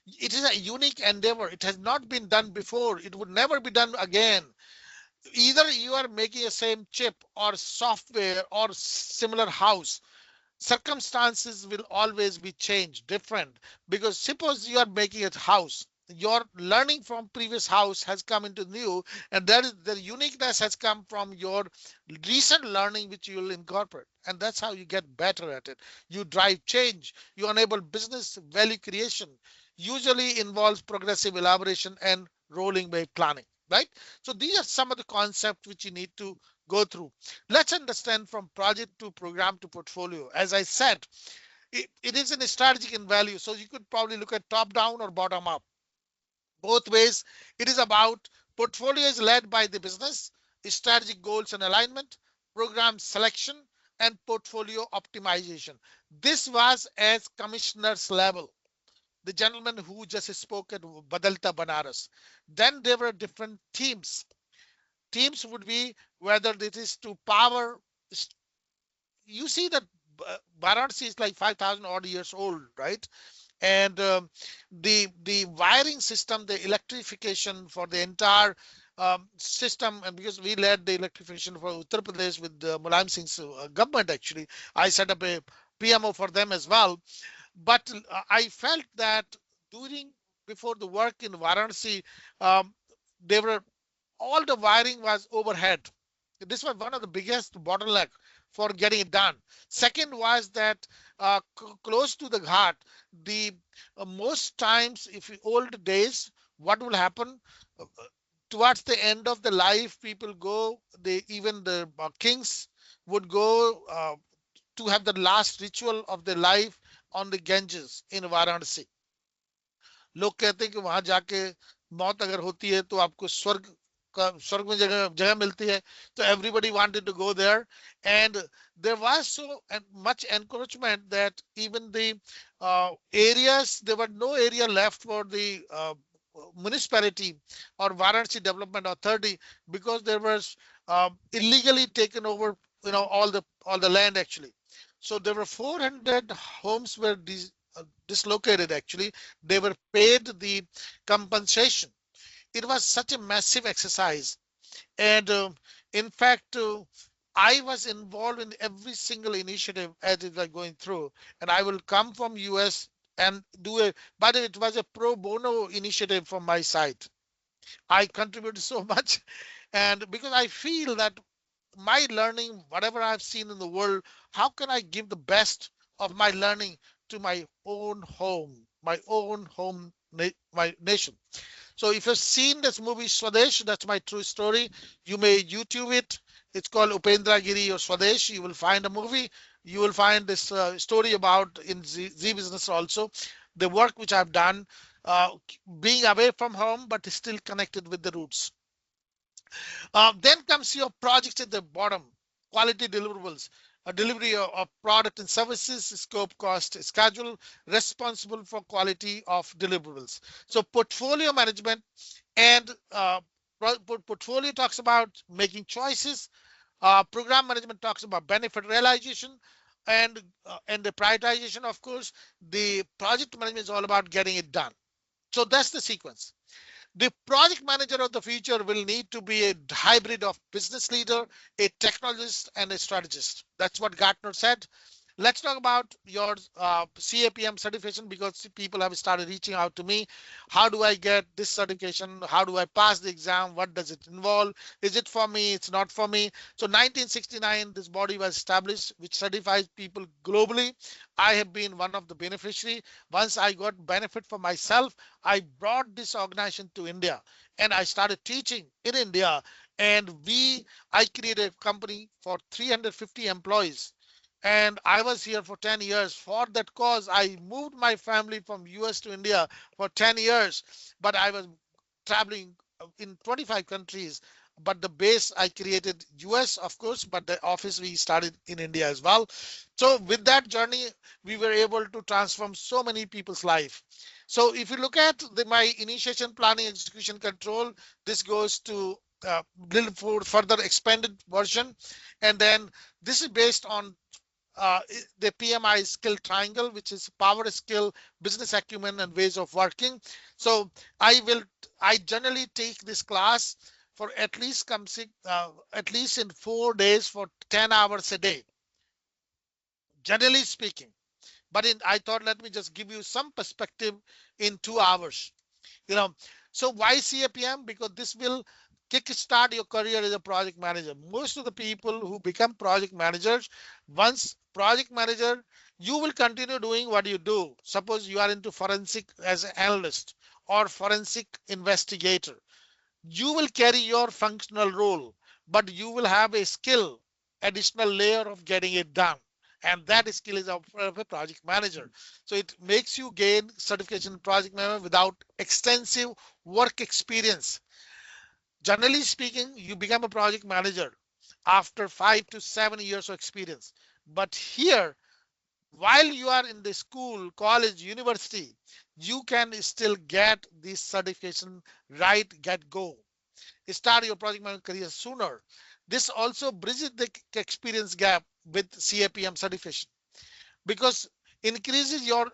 It is a unique endeavor. It has not been done before. It would never be done again. Either you are making a same chip or software or similar house, circumstances will always be changed, different. Because suppose you are making a house, your learning from previous house has come into new, and that is the uniqueness has come from your recent learning which you will incorporate, and that's how you get better at it. You drive change, you enable business value creation, usually involves progressive elaboration and rolling by planning, right? So these are some of the concepts which you need to go through. Let's understand from project to program to portfolio. As I said, it is in a strategic in value. So you could probably look at top down or bottom up. Both ways, it is about portfolio is led by the business, strategic goals and alignment, program selection, and portfolio optimization. This was as commissioner's level, the gentleman who just spoke at Badalta Banaras. Then there were different teams. Teams would be whether it is to power. You see that Varanasi is like 5,000 odd years old, right? And the wiring system, the electrification for the entire system, and because we led the electrification for Uttar Pradesh with Mulayam Singh's government, actually, I set up a PMO for them as well. But I felt that before the work in Varanasi, they were all the wiring was overhead. This was one of the biggest bottleneck for getting it done. Second was that close to the ghat, the most times, if old days, what will happen towards the end of the life, people go, even the kings would go to have the last ritual of their life on the Ganges in Varanasi. लोग कहते हैं कि वहां जाके मौत अगर होती है तो आपको स्वर्ग में जगह मिलती है. So everybody wanted to go there, and there was so much encouragement that even the areas, there were no area left for the municipality or Varanasi Development Authority, because there was illegally taken over, all the land actually. So there were 400 homes were dislocated actually. They were paid the compensation. It was such a massive exercise. And in fact, I was involved in every single initiative as it was going through. And I will come from US and but it was a pro bono initiative from my side. I contributed so much. And because I feel that my learning, whatever I've seen in the world, how can I give the best of my learning to my own home, my nation? So if you've seen this movie Swadesh, that's my true story. You may YouTube it. It's called Upendra Giri or Swadesh. You will find a movie. You will find this story about in Z Business also, the work which I've done, being away from home, but still connected with the roots. Then comes your project at the bottom, quality deliverables, a delivery of product and services, scope, cost, schedule, responsible for quality of deliverables. So portfolio management and portfolio talks about making choices, Program management talks about benefit realization and the prioritization. Of course, the project management is all about getting it done. So that's the sequence. The project manager of the future will need to be a hybrid of business leader, a technologist, and a strategist. That's what Gartner said. Let's talk about your CAPM certification, because people have started reaching out to me. How do I get this certification? How do I pass the exam? What does it involve? Is it for me? It's not for me. So 1969, this body was established, which certifies people globally. I have been one of the beneficiary. Once I got benefit for myself, I brought this organization to India and I started teaching in India. And I created a company for 350 employees. And I was here for 10 years. For that cause, I moved my family from US to India for 10 years, but I was traveling in 25 countries. But the base I created US, of course, but the office we started in India as well. So with that journey, we were able to transform so many people's life. So if you look at my initiation, planning, execution, control, this goes to little further expanded version. And then this is based on the PMI skill triangle, which is power, skill, business acumen, and ways of working. So I generally take this class for at least in 4 days for 10 hours a day, generally speaking. But I thought, let me just give you some perspective in 2 hours. So why CAPM? Because this will kickstart your career as a project manager. Most of the people who become project managers, once project manager, you will continue doing what you do. Suppose you are into forensic as an analyst or forensic investigator. You will carry your functional role, but you will have a skill, additional layer of getting it done. And that skill is of a project manager. So it makes you gain certification in project manager without extensive work experience. Generally speaking, you become a project manager after 5 to 7 years of experience. But here, while you are in the school, college, university, you can still get this certification right, get go. Start your project management career sooner. This also bridges the experience gap with CAPM certification, because increases your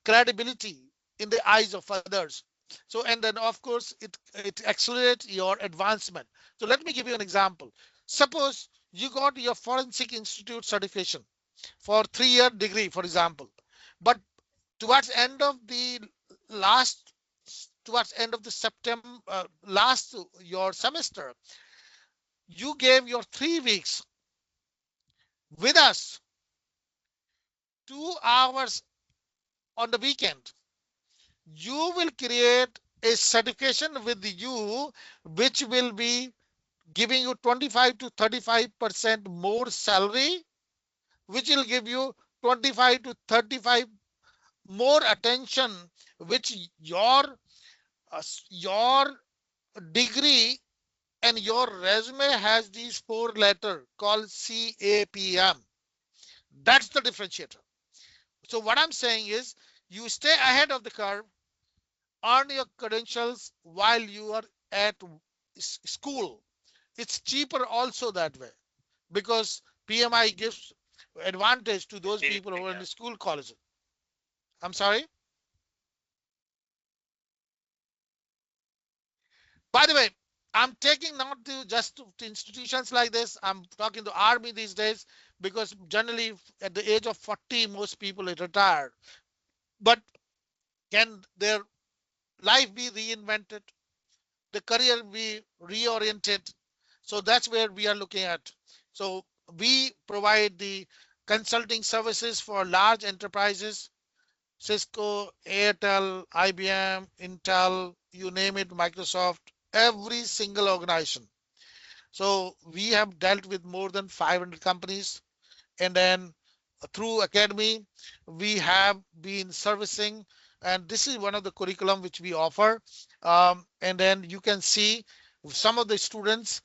credibility in the eyes of others. So, and then of course it accelerates your advancement. So let me give you an example. Suppose you got your forensic institute certification for 3-year degree, for example, but towards end of the last towards end of the September last your semester, you gave your 3 weeks with us, 2 hours on the weekend. You will create a certification with you, which will be giving you 25 to 35% more salary, which will give you 25 to 35 more attention, which your degree and your resume has these 4 letters called CAPM. That's the differentiator. So what I'm saying is, you stay ahead of the curve, earn your credentials while you are at school. It's cheaper also that way, because PMI gives advantage to those people who are in the school colleges. I'm sorry. By the way, I'm taking not to just to institutions like this. I'm talking to army these days, because generally at the age of 40, most people are retired. But can their life be reinvented? The career be reoriented? So that's where we are looking at. So we provide the consulting services for large enterprises, Cisco, Airtel, IBM, Intel, you name it, Microsoft, every single organization. So we have dealt with more than 500 companies. And then through Academy, we have been servicing, and this is one of the curriculum which we offer. And then you can see some of the students.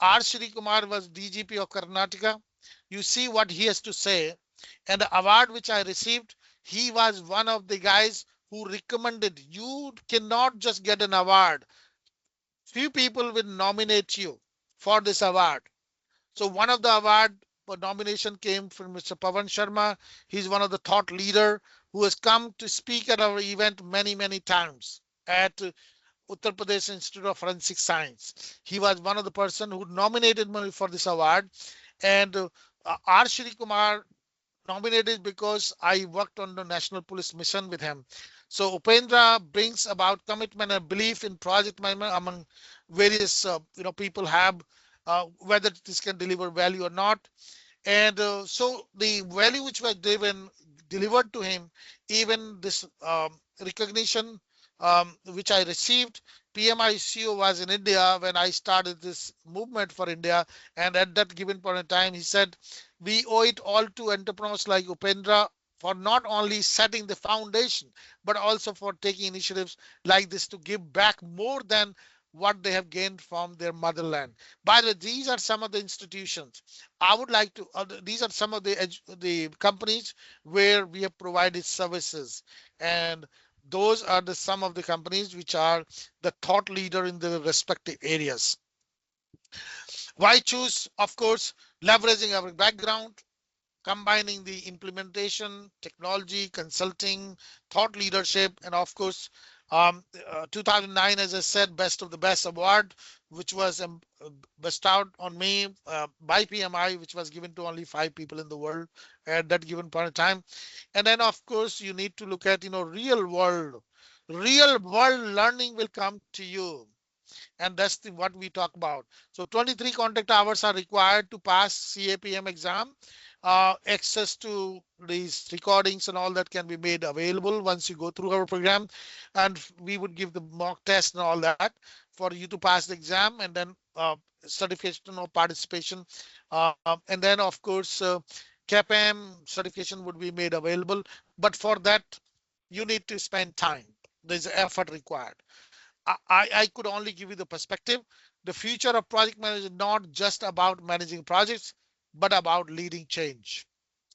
R. Shri Kumar was DGP of Karnataka. You see what he has to say. And the award which I received, he was one of the guys who recommended, you cannot just get an award. Few people will nominate you for this award. So one of the award nomination came from Mr. Pawan Sharma. He's one of the thought leader who has come to speak at our event many times at Uttar Pradesh Institute of Forensic Science. He was one of the person who nominated me for this award, and R. Shri Kumar nominated because I worked on the National Police Mission with him. So Upendra brings about commitment and belief in project management among various people have, whether this can deliver value or not. And so the value which was delivered to him, even this recognition which I received. PMI CEO was in India when I started this movement for India, and at that given point in time, he said, we owe it all to entrepreneurs like Upendra for not only setting the foundation, but also for taking initiatives like this to give back more than what they have gained from their motherland. By the way, these are some of the institutions. I would like to, these are some of the companies where we have provided services. And those are some of the companies which are the thought leader in the respective areas. Why choose? Of course, leveraging our background, combining the implementation, technology, consulting, thought leadership, and of course, 2009, as I said, Best of the Best award, which was bestowed on me by PMI, which was given to only 5 people in the world at that given point of time. And then, of course, you need to look at, real world learning will come to you. And that's what we talk about. So 23 contact hours are required to pass CAPM exam. Access to these recordings and all that can be made available once you go through our program, and we would give the mock test and all that for you to pass the exam, and then certification of participation, and then of course CAPM certification would be made available. But for that you need to spend time. There's effort required. I could only give you the perspective. The future of project management is not just about managing projects, but about leading change,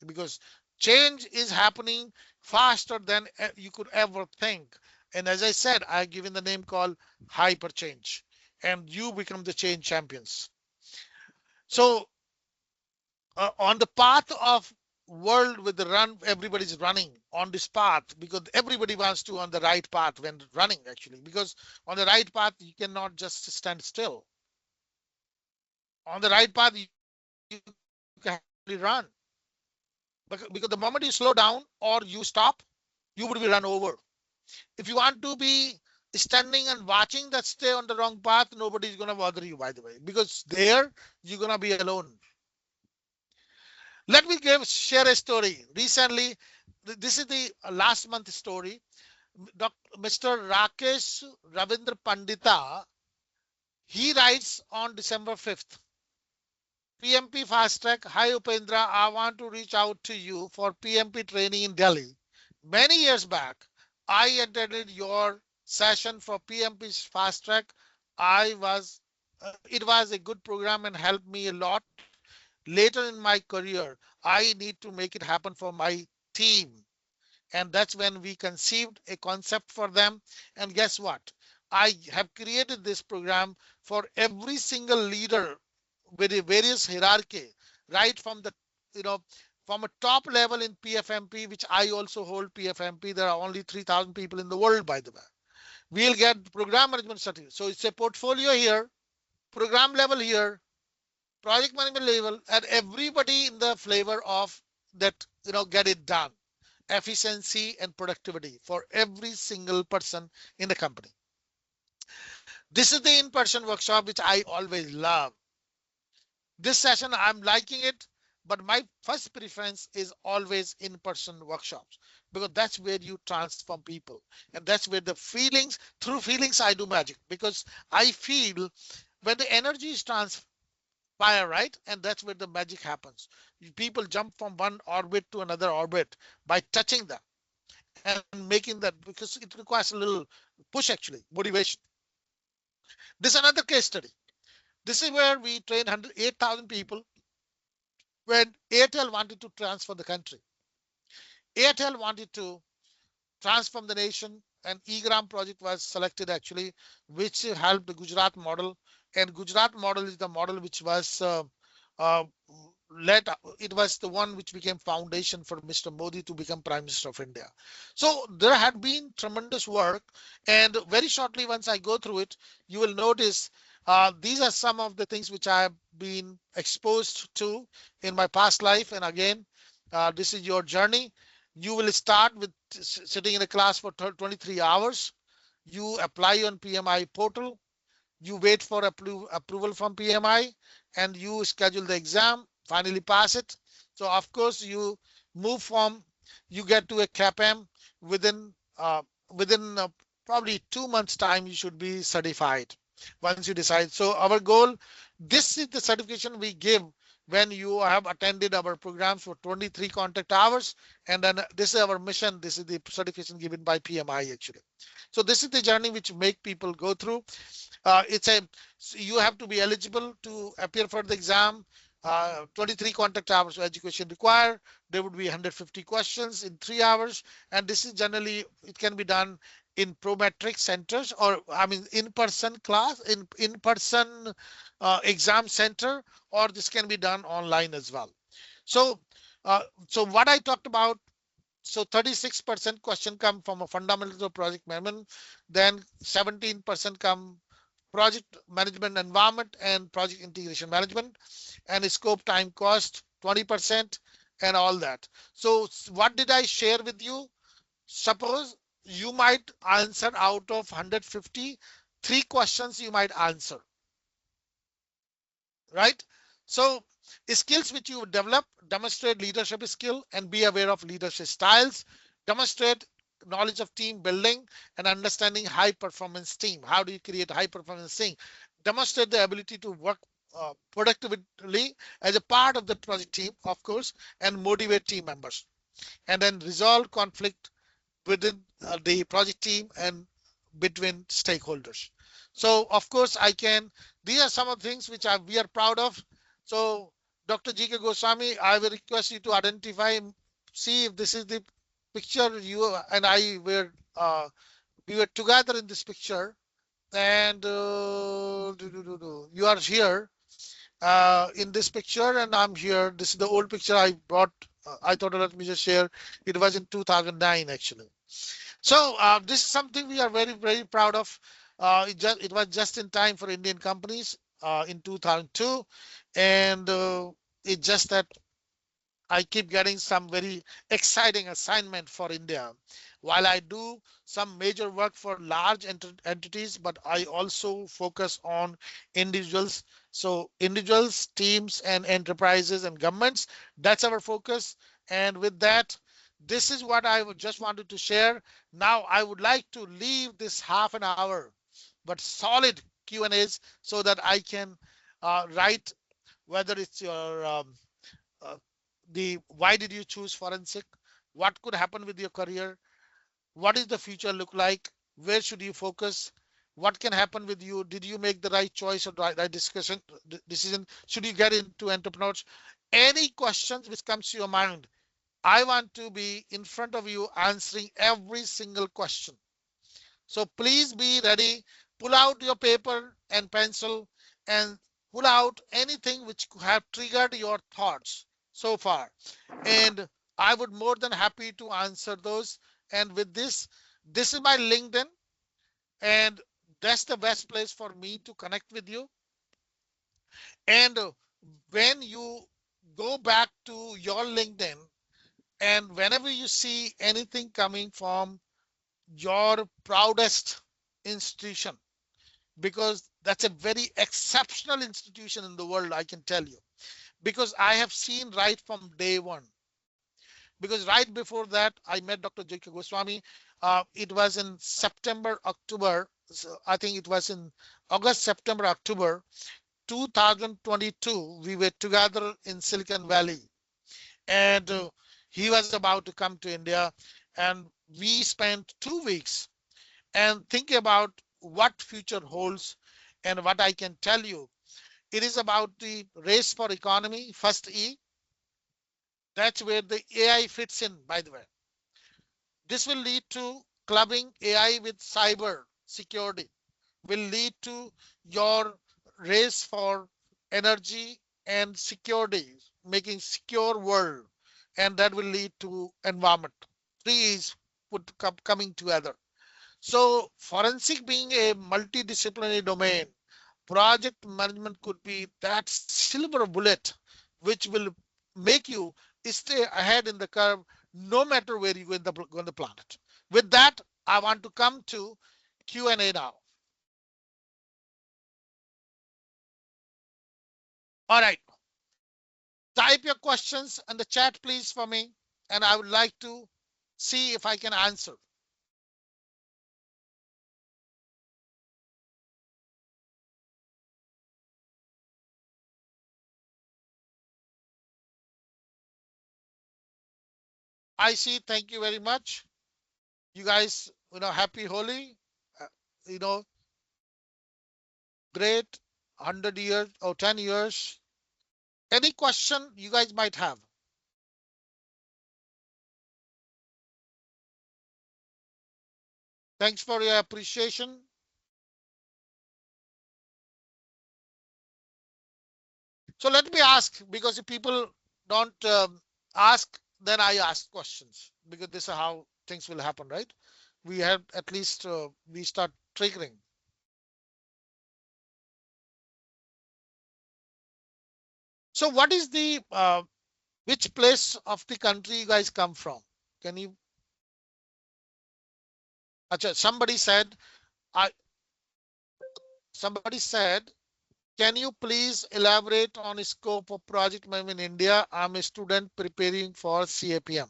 because change is happening faster than you could ever think. And as I said, I've given the name called hyper change, and you become the change champions. So on the path of world with the run, everybody's running on this path because everybody wants to on the right path when running, actually, because on the right path you cannot just stand still. On the right path you can run, because the moment you slow down or you stop, you would be run over. If you want to be standing and watching that stay on the wrong path, nobody's going to bother you, by the way, because there you're going to be alone. Let me share a story. Recently, this is the last month story. Mr. Rakesh Ravindra Pandita, he writes on December 5th. PMP Fast Track. Hi Upendra, I want to reach out to you for PMP training in Delhi. Many years back, I attended your session for PMP Fast Track. It was a good program and helped me a lot. Later in my career, I need to make it happen for my team. And that's when we conceived a concept for them. And guess what? I have created this program for every single leader with a various hierarchy, right from the, from a top level in PfMP, which I also hold PfMP. There are only 3,000 people in the world, by the way. We'll get program management certificate. So it's a portfolio here, program level here, project management level, and everybody in the flavor of that, get it done. Efficiency and productivity for every single person in the company. This is the in-person workshop, which I always love. This session, I'm liking it, but my first preference is always in-person workshops, because that's where you transform people. And that's where the feelings, through feelings, I do magic, because I feel when the energy is transferred, right? And that's where the magic happens. People jump from one orbit to another orbit by touching them and making that, because it requires a little push, actually, motivation. This is another case study. This is where we trained 8,000 people when Airtel wanted to transform the country. Airtel wanted to transform the nation, and eGram project was selected, actually, which helped the Gujarat model. And Gujarat model is the model which was uh, it was the one which became foundation for Mr. Modi to become Prime Minister of India. So there had been tremendous work, and very shortly, once I go through it, you will notice these are some of the things which I have been exposed to in my past life. And again, this is your journey. You will start with sitting in a class for 23 hours. You apply on PMI portal. You wait for approval from PMI, and you schedule the exam, finally pass it. So of course you move from, you get to a CAPM within probably 2 months time. You should be certified once you decide. So our goal, this is the certification we give when you have attended our programs for 23 contact hours. And then this is our mission. This is the certification given by PMI actually. So this is the journey which make people go through. You have to be eligible to appear for the exam. 23 contact hours of education required. There would be 150 questions in 3 hours, and this is generally, it can be done in prometric centers, or I mean in-person class, in-person exam center, or this can be done online as well. So so what I talked about, so 36% question come from a fundamental of project management, then 17% come project management environment and project integration management, and scope time cost 20% and all that. So what did I share with you? Suppose you might answer out of 150, 3 questions you might answer, right? So skills which you develop: demonstrate leadership skill and be aware of leadership styles, demonstrate knowledge of team building and understanding high performance team. How do you create high performance team? Demonstrate the ability to work productively as a part of the project team, of course, and motivate team members. And then resolve conflict within the project team and between stakeholders. So of course these are some of the things which we are proud of. So Dr. G.K. Goswami, I will request you to identify, see if this is the picture you and I were, we were together in this picture, and you are here in this picture, and I'm here. This is the old picture I brought. I thought, let me just share. It was in 2009 actually. So this is something we are very, very proud of. It was just in time for Indian companies in 2002, and it's just that I keep getting some very exciting assignment for India. While I do some major work for large entities, but I also focus on individuals. So individuals, teams, and enterprises and governments, that's our focus. And with that, this is what I just wanted to share. Now I would like to leave this half an hour, but solid Q&As, so that I can write whether it's your uh, why did you choose forensic? What could happen with your career? What is the future look like? Where should you focus? What can happen with you? Did you make the right choice or right decision? Should you get into entrepreneurs? Any questions which comes to your mind, I want to be in front of you answering every single question. So please be ready. Pull out your paper and pencil and pull out anything which have triggered your thoughts so far. And I would more than happy to answer those. And with this is my LinkedIn, and that's the best place for me to connect with you. And when you go back to your LinkedIn, and whenever you see anything coming from your proudest institution, because that's a very exceptional institution in the world, I can tell you, because I have seen right from day one. Because right before that, I met Dr. J.K. Goswami. It was in September, October. So I think it was in August, September, October 2022. We were together in Silicon Valley, and he was about to come to India, and we spent 2 weeks and thinking about what future holds. And what I can tell you, it is about the race for economy, first E. That's where the AI fits in, by the way. This will lead to clubbing AI with cyber security, will lead to your race for energy and security, making secure world, and that will lead to environment. Three is coming together. So forensic being a multidisciplinary domain, project management could be that silver bullet which will make you stay ahead in the curve no matter where you go on the planet. With that, I want to come to Q&A now. All right. Type your questions in the chat, please, for me, and I would like to see if I can answer. I see. Thank you very much. You guys, happy Holi. You know, great. 100 years or 10 years. Any question you guys might have? Thanks for your appreciation. So let me ask, because if people don't ask, then I ask questions, because this is how things will happen, right? We have at least we start triggering. So what is the which place of the country you guys come from? Can you? Achha, somebody said, can you please elaborate on the scope of project management in India? I'm a student preparing for CAPM.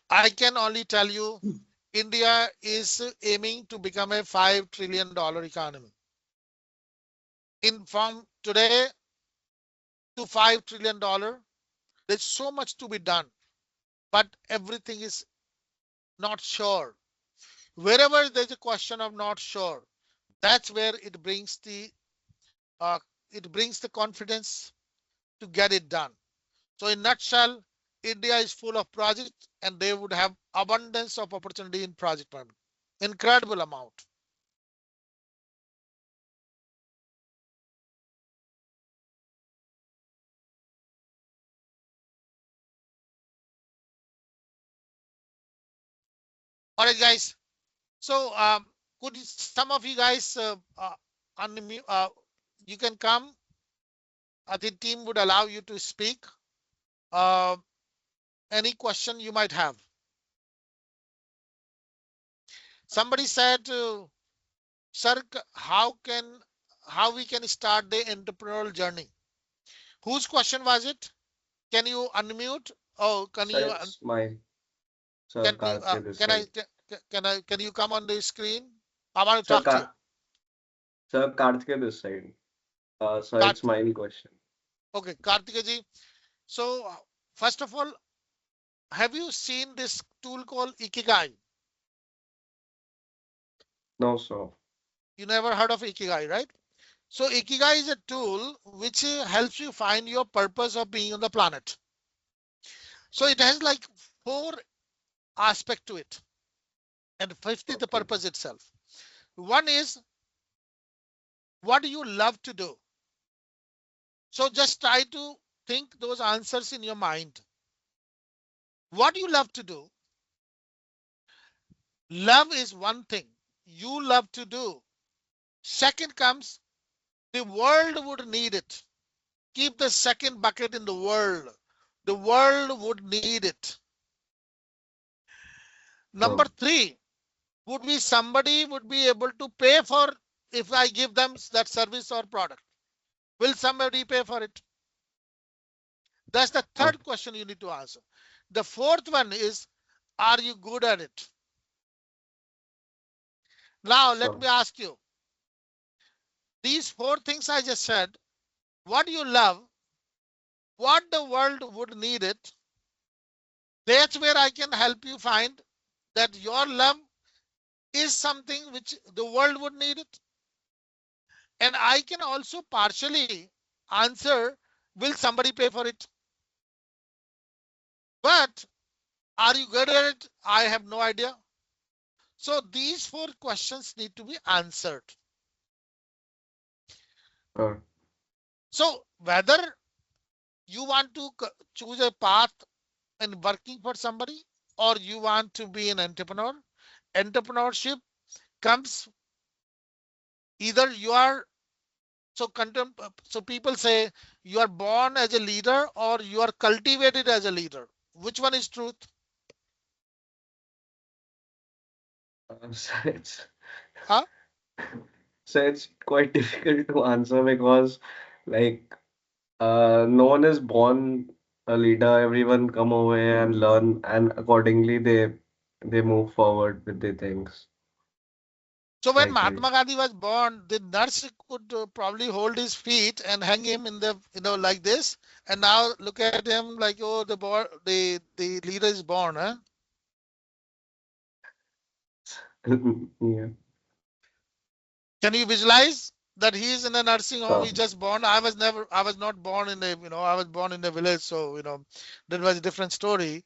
I can only tell you, India is aiming to become a $5 trillion economy. From today to $5 trillion, there's so much to be done, but everything is not sure. Wherever there's a question of not sure, that's where it brings the confidence to get it done. So in nutshell, India is full of projects and they would have abundance of opportunity in project management. Incredible amount. All right, guys. So could some of you guys you can come. The team would allow you to speak. Any question you might have. Somebody said, sir, how we can start the entrepreneurial journey? Whose question was it? Can you unmute? Oh, can Sir, you? it's mine. Sir, Karthik this side. Can you come on the screen? I want to Sir, talk to you. Sir, Karthik this side. So it's my question. Okay, Karthikeji. So first of all, have you seen this tool called Ikigai? No, sir. You never heard of Ikigai, right? So Ikigai is a tool which helps you find your purpose of being on the planet. So it has like 4 aspects to it. And fifth is the purpose itself. One is, what do you love to do? So just try to think those answers in your mind. What do you love to do? Love is one thing you love to do. Second comes, the world would need it. Keep the second bucket in the world. The world would need it. Number 3 would be somebody would be able to pay for if I give them that service or product. Will somebody pay for it? That's the third question you need to answer. The fourth one is, are you good at it? Now, let me ask you, these 4 things I just said, what you love, what the world would need it, that's where I can help you find that your love is something which the world would need it. And I can also partially answer, will somebody pay for it? But are you good at it? I have no idea. So these 4 questions need to be answered. So whether you want to choose a path and working for somebody, or you want to be an entrepreneur. Entrepreneurship comes either you are so people say you are born as a leader or you are cultivated as a leader. Which one is truth? So it's Huh? so it's quite difficult to answer because like no one is born a leader. Everyone come over here and learn, and accordingly they move forward with the things So when like this. Mahatma Gandhi was born, the nurse could probably hold his feet and hang him in the like this. And now look at him like, oh, the leader is born, huh? Yeah. Can you visualize that he is in a nursing home? He So just born. I was not born in a, I was born in a village. So, that was a different story.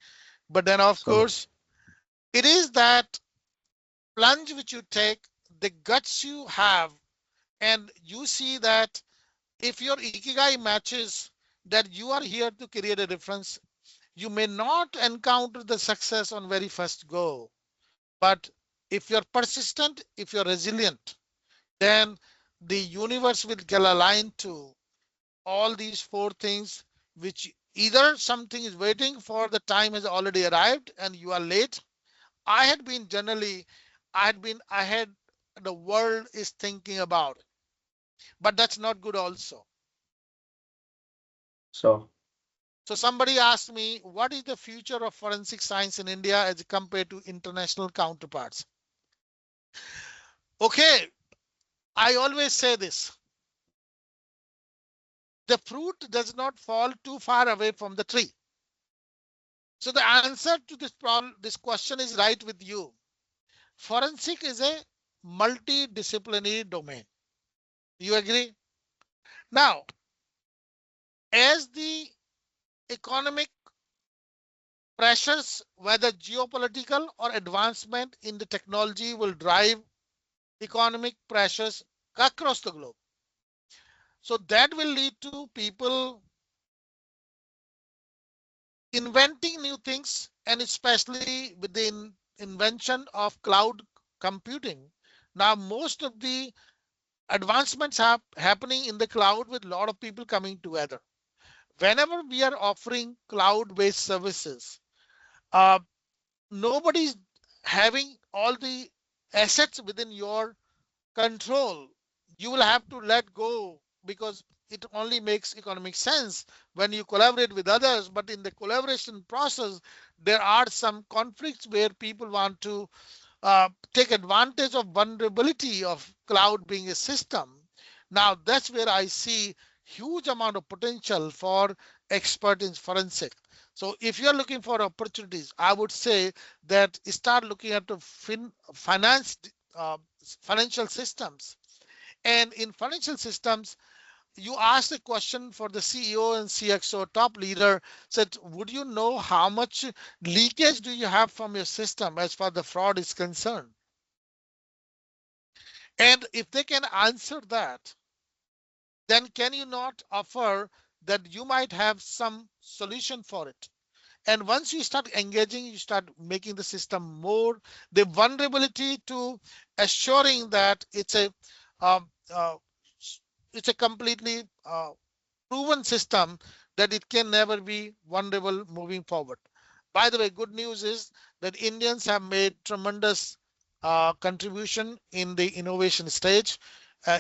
But then of so course, it is that plunge which you take, the guts you have, and you see that if your ikigai matches that you are here to create a difference, you may not encounter the success on very first go. But if you're persistent, if you're resilient, then the universe will get aligned to all these four things, which either something is waiting for, the time has already arrived and you are late. I had been generally, I had been ahead, the world is thinking about it, but that's not good also. so So somebody asked me, what is the future of forensic science in India as compared to international counterparts? Okay, I always say this. The fruit does not fall too far away from the tree. So the answer to this problem, this question is right with you. Forensic is a multidisciplinary domain. You agree? Now, as the economic pressures, whether geopolitical or advancement in the technology, will drive economic pressures across the globe. So that will lead to people inventing new things, and especially with the invention of cloud computing. Now, most of the advancements are happening in the cloud with a lot of people coming together. Whenever we are offering cloud-based services, uh, nobody's having all the assets within your control. You will have to let go because it only makes economic sense when you collaborate with others. But in the collaboration process, there are some conflicts where people want to take advantage of vulnerability of cloud being a system. Now that's where I see huge amount of potential for expert in forensic. So if you're looking for opportunities, I would say that start looking at the uh, financial systems. And in financial systems, you asked a question for the CEO and CXO top leader, said, would you know how much leakage do you have from your system as far the fraud is concerned? And if they can answer that, then can you not offer that you might have some solution for it? And once you start engaging, you start making the system more, the vulnerability to assuring that um, uh, it's a completely proven system that it can never be vulnerable moving forward. By the way, good news is that Indians have made tremendous contribution in the innovation stage,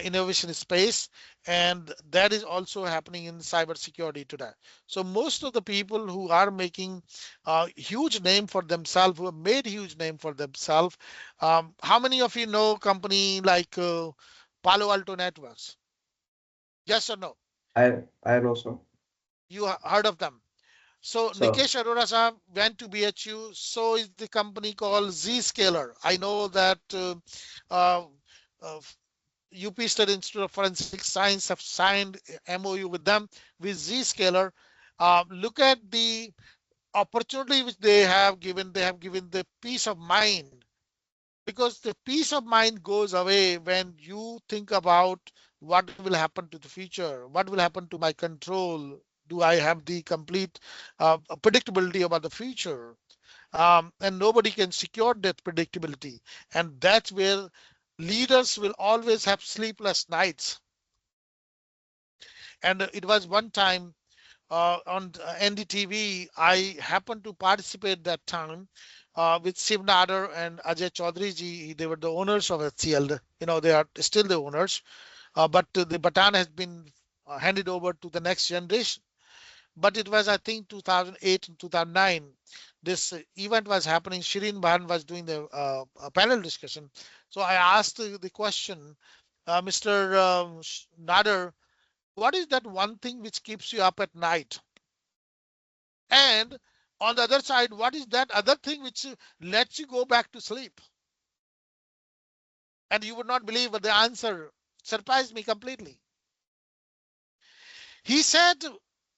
innovation space, and that is also happening in cybersecurity today. So most of the people who are making huge name for themselves, who have made huge name for themselves, how many of you know company like Palo Alto Networks? Yes or no? I know so. You heard of them. So So Nikesh Arora sahab went to BHU. So is the company called Zscaler. I know that uh, uh, UP State Institute of Forensic Science have signed MOU with them with Zscaler. Look at the opportunity which they have given. They have given the peace of mind, because the peace of mind goes away when you think about what will happen to the future, what will happen to my control, do I have the complete predictability about the future, and nobody can secure that predictability. And that's where leaders will always have sleepless nights. And it was one time on NDTV, I happened to participate that time with Shiv Nadar and Ajay Chaudhary ji. They were the owners of HCL. They are still the owners, but the baton has been handed over to the next generation. But it was, I think, 2008 and 2009. This event was happening. Shirin Bahan was doing the panel discussion. So I asked the question, Mr. Nadar, what is that one thing which keeps you up at night? And on the other side, what is that other thing which lets you go back to sleep? And you would not believe, but the answer surprised me completely. He said,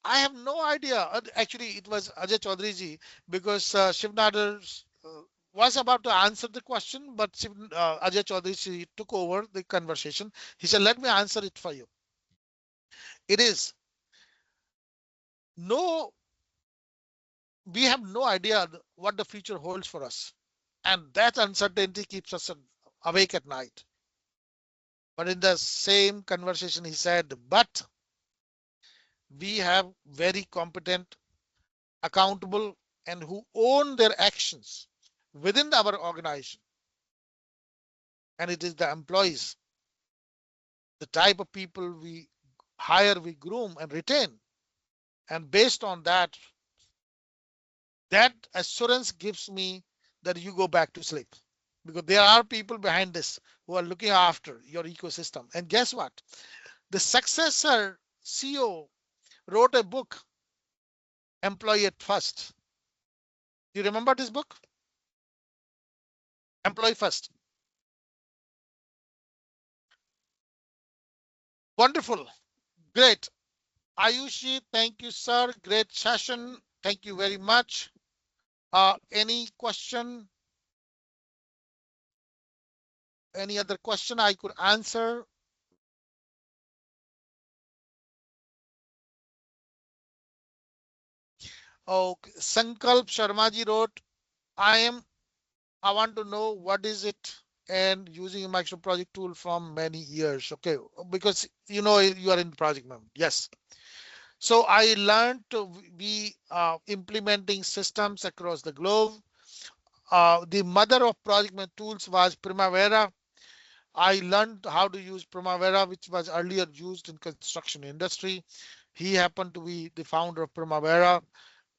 I have no idea. Actually, it was Ajay Chaudhary ji, because Shiv Nadar was about to answer the question, but Ajay Chaudhary ji took over the conversation. He said, let me answer it for you. It is no, we have no idea what the future holds for us. And that uncertainty keeps us awake at night. But in the same conversation, he said, but we have very competent, accountable, and who own their actions within our organization. And it is the employees, the type of people we hire, we groom and retain. And based on that, that assurance gives me that you go back to sleep, because there are people behind this who are looking after your ecosystem. And guess what? The successor CEO wrote a book, Employee at First. Do you remember this book? Employee First. Wonderful. Great. Ayushi, thank you, sir. Great session. Thank you very much. Any question? Any other question I could answer? Okay. Sankalp Sharma ji wrote, I want to know what is it and using a Microsoft project tool from many years. Okay, because you are in project mode. Yes. So I learned to be implementing systems across the globe. The mother of project tools was Primavera. I learned how to use Primavera, which was earlier used in construction industry. He happened to be the founder of Primavera,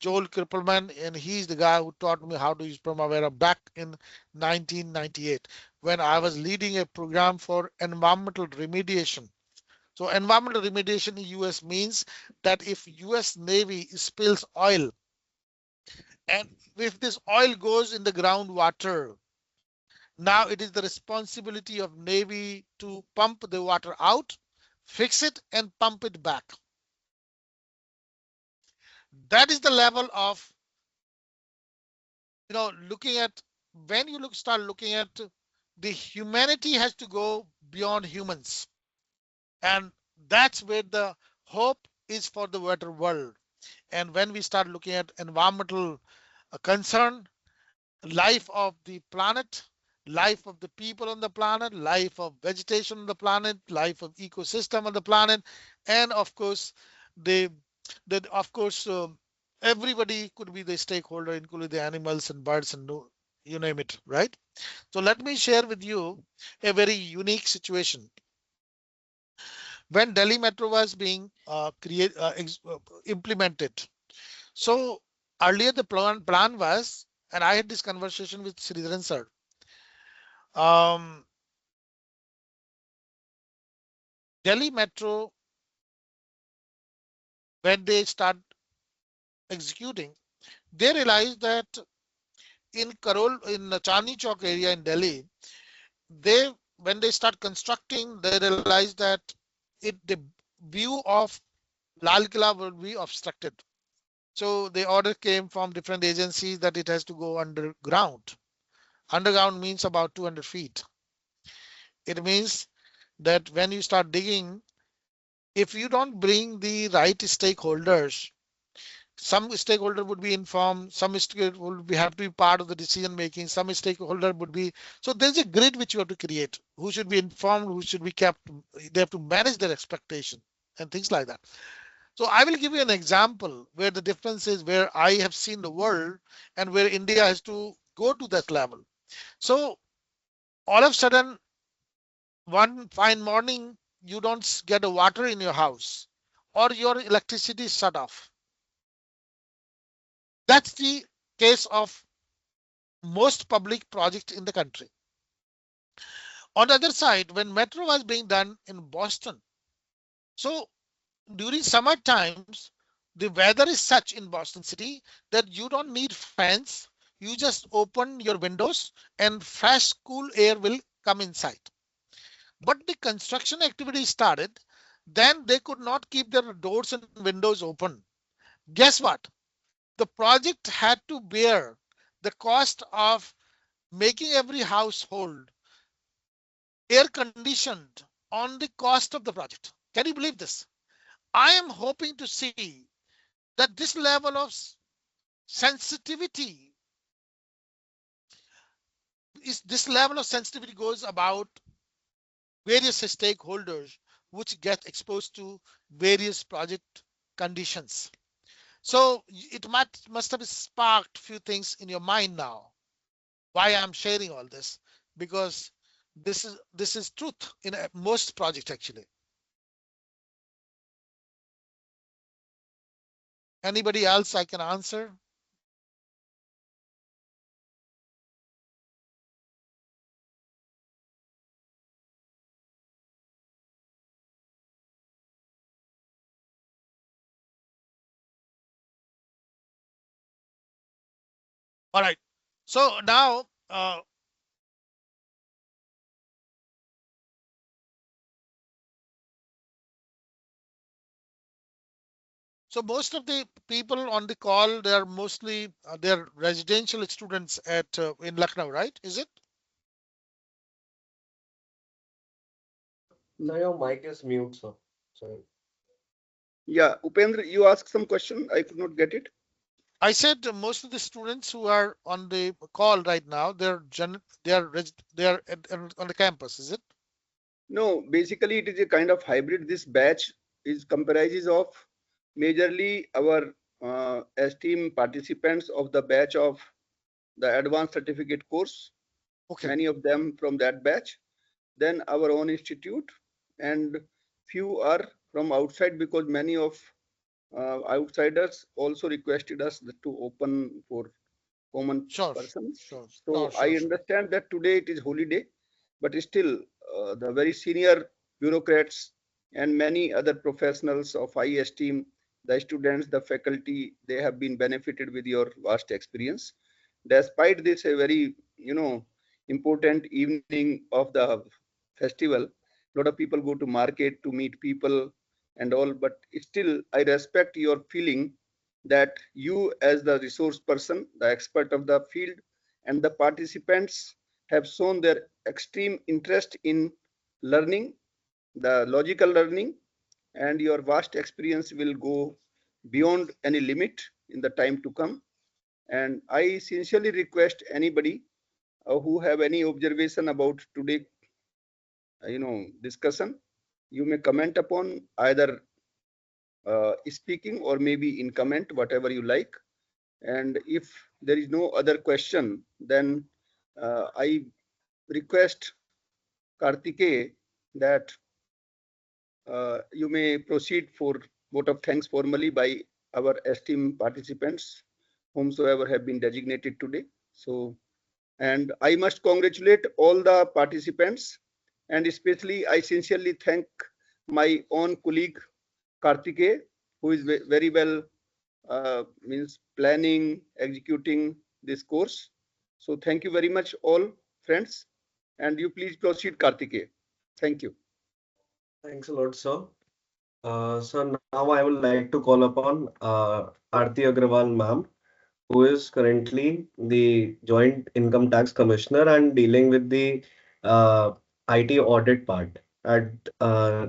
Joel Krippelman, and he's the guy who taught me how to use Primavera back in 1998 when I was leading a program for environmental remediation. So environmental remediation in US means that if US Navy spills oil, and if this oil goes in the groundwater, now it is the responsibility of Navy to pump the water out, fix it, and pump it back. That is the level of, looking at, when you start looking at the humanity has to go beyond humans. And that's where the hope is for the better world. And when we start looking at environmental concern, life of the planet, life of the people on the planet, life of vegetation on the planet, life of ecosystem on the planet, and of course, everybody could be the stakeholder, including the animals and birds and you name it, right? So let me share with you a very unique situation. When Delhi Metro was being implemented, so earlier the plan was, and I had this conversation with Sridharan sir. Delhi Metro, when they start executing, they realized that in the Chandni Chowk area in Delhi, when they start constructing, they realized that the view of Lal Killa will be obstructed. So the order came from different agencies that it has to go underground. Underground means about 200 feet. It means that when you start digging, if you don't bring the right stakeholders, some stakeholder would be informed, some stakeholder would be have to be part of the decision making, some stakeholder would be, so there's a grid which you have to create, who should be informed, who should be kept, they have to manage their expectation and things like that. So I will give you an example where the difference is, where I have seen the world and where India has to go to that level. So all of a sudden, one fine morning, you don't get a water in your house or your electricity is shut off. That's the case of most public projects in the country. On the other side, when metro was being done in Boston, so during summer times, the weather is such in Boston city that you don't need fans. You just open your windows and fresh, cool air will come inside. But the construction activity started, then they could not keep their doors and windows open. Guess what? The project had to bear the cost of making every household air conditioned on the cost of the project. Can you believe this? I am hoping to see that this level of sensitivity goes about various stakeholders which get exposed to various project conditions. So it must have sparked few things in your mind now. Why I'm sharing all this? Because this is truth in most projects actually. Anybody else I can answer? All right. So now, so most of the people on the call, they are mostly they're residential students at in Lucknow, right? Is it? No, your mic is mute, sir. Sorry. Yeah, Upendra, you asked some question. I could not get it. I said most of the students who are on the call right now, they're on the campus. Is it? No, basically it is a kind of hybrid. This batch is comprises of majorly our esteemed participants of the batch of the advanced certificate course. Okay. Many of them from that batch. Then our own institute, and few are from outside because many of outsiders also requested us to open for common Sure. persons. Sure. So Sure. I understand that today it is holiday, but still the very senior bureaucrats and many other professionals of high esteem, the students, the faculty, they have been benefited with your vast experience. Despite this, a very important evening of the festival, a lot of people go to market to meet people and all, but still I respect your feeling that you as the resource person, the expert of the field, and the participants have shown their extreme interest in learning, the logical learning, and your vast experience will go beyond any limit in the time to come. And I sincerely request anybody who have any observation about today, discussion, you may comment upon either speaking or maybe in comment, whatever you like. And if there is no other question, then I request Kartikeya that you may proceed for vote of thanks formally by our esteemed participants, whomsoever have been designated today. So, and I must congratulate all the participants, and especially I sincerely thank my own colleague Kartikeya, who is very well means planning, executing this course. So thank you very much all friends, and you please proceed Kartikeya. Thank you. Thanks a lot, sir. So now I would like to call upon Aarti Agrawal ma'am, who is currently the Joint Income Tax Commissioner and dealing with the IT audit part. at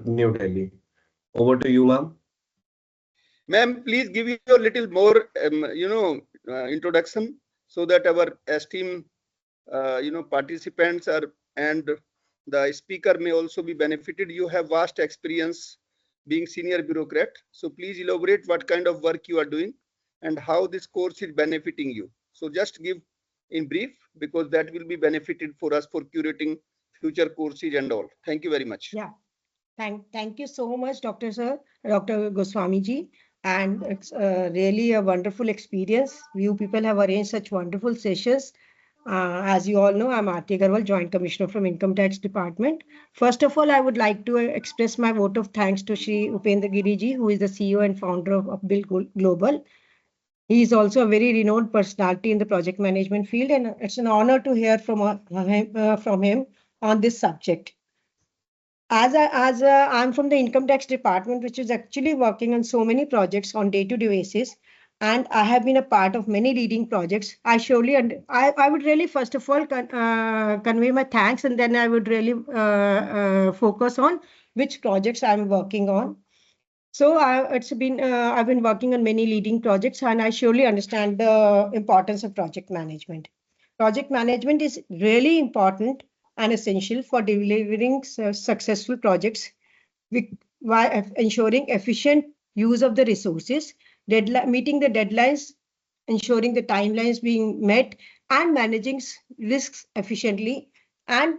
New Delhi. Over to you, ma'am. Ma'am, please give you a little more, introduction so that our esteemed, participants are and the speaker may also be benefited. You have vast experience being senior bureaucrat. So please elaborate what kind of work you are doing and how this course is benefiting you. So just give in brief, because that will be benefited for us for curating future courses and all. Thank you very much. Yeah. Thank you so much, Dr. Goswami ji. And it's really a wonderful experience. You people have arranged such wonderful sessions. As you all know, I'm Aarti Agarwal, Joint Commissioner from Income Tax Department. First of all, I would like to express my vote of thanks to Shri Upendra Giri ji, who is the CEO and founder of UpBuild Global. He is also a very renowned personality in the project management field, and it's an honor to hear from him on this subject. I'm from the income tax department, which is actually working on so many projects on day-to-day basis, and I have been a part of many leading projects. I would really first of all convey my thanks, and then I would really focus on which projects I'm working on. So I've been working on many leading projects, and I surely understand the importance of project management. Project management is really important and essential for delivering successful projects while ensuring efficient use of the resources, meeting the deadlines, ensuring the timelines being met, and managing risks efficiently. And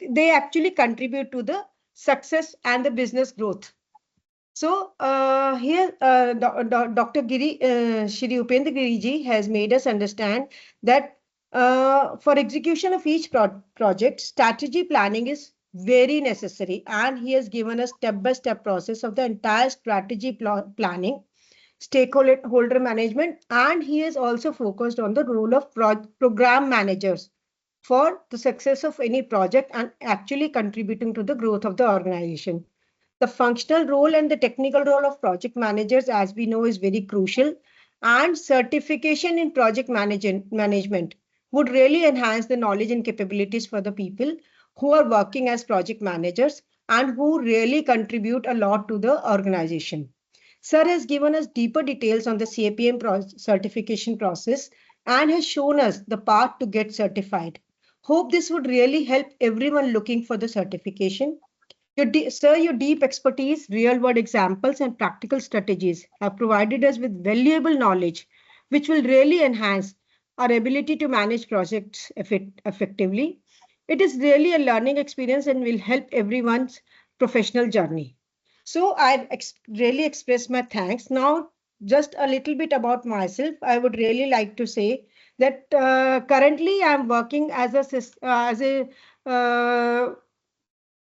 they actually contribute to the success and the business growth. So here, Dr. Giri, Shri Upendra Giri ji has made us understand that for execution of each project, strategy planning is very necessary, and he has given a step-by-step process of the entire strategy planning, stakeholder management, and he has also focused on the role of program managers for the success of any project and actually contributing to the growth of the organization. The functional role and the technical role of project managers, as we know, is very crucial, and certification in project management would really enhance the knowledge and capabilities for the people who are working as project managers and who really contribute a lot to the organization. Sir has given us deeper details on the CAPM certification process and has shown us the path to get certified. Hope this would really help everyone looking for the certification. Sir, your deep expertise, real-world examples, and practical strategies have provided us with valuable knowledge, which will really enhance our ability to manage projects effectively. It is really a learning experience and will help everyone's professional journey. So I really express my thanks. Now, just a little bit about myself. I would really like to say that currently I'm working as a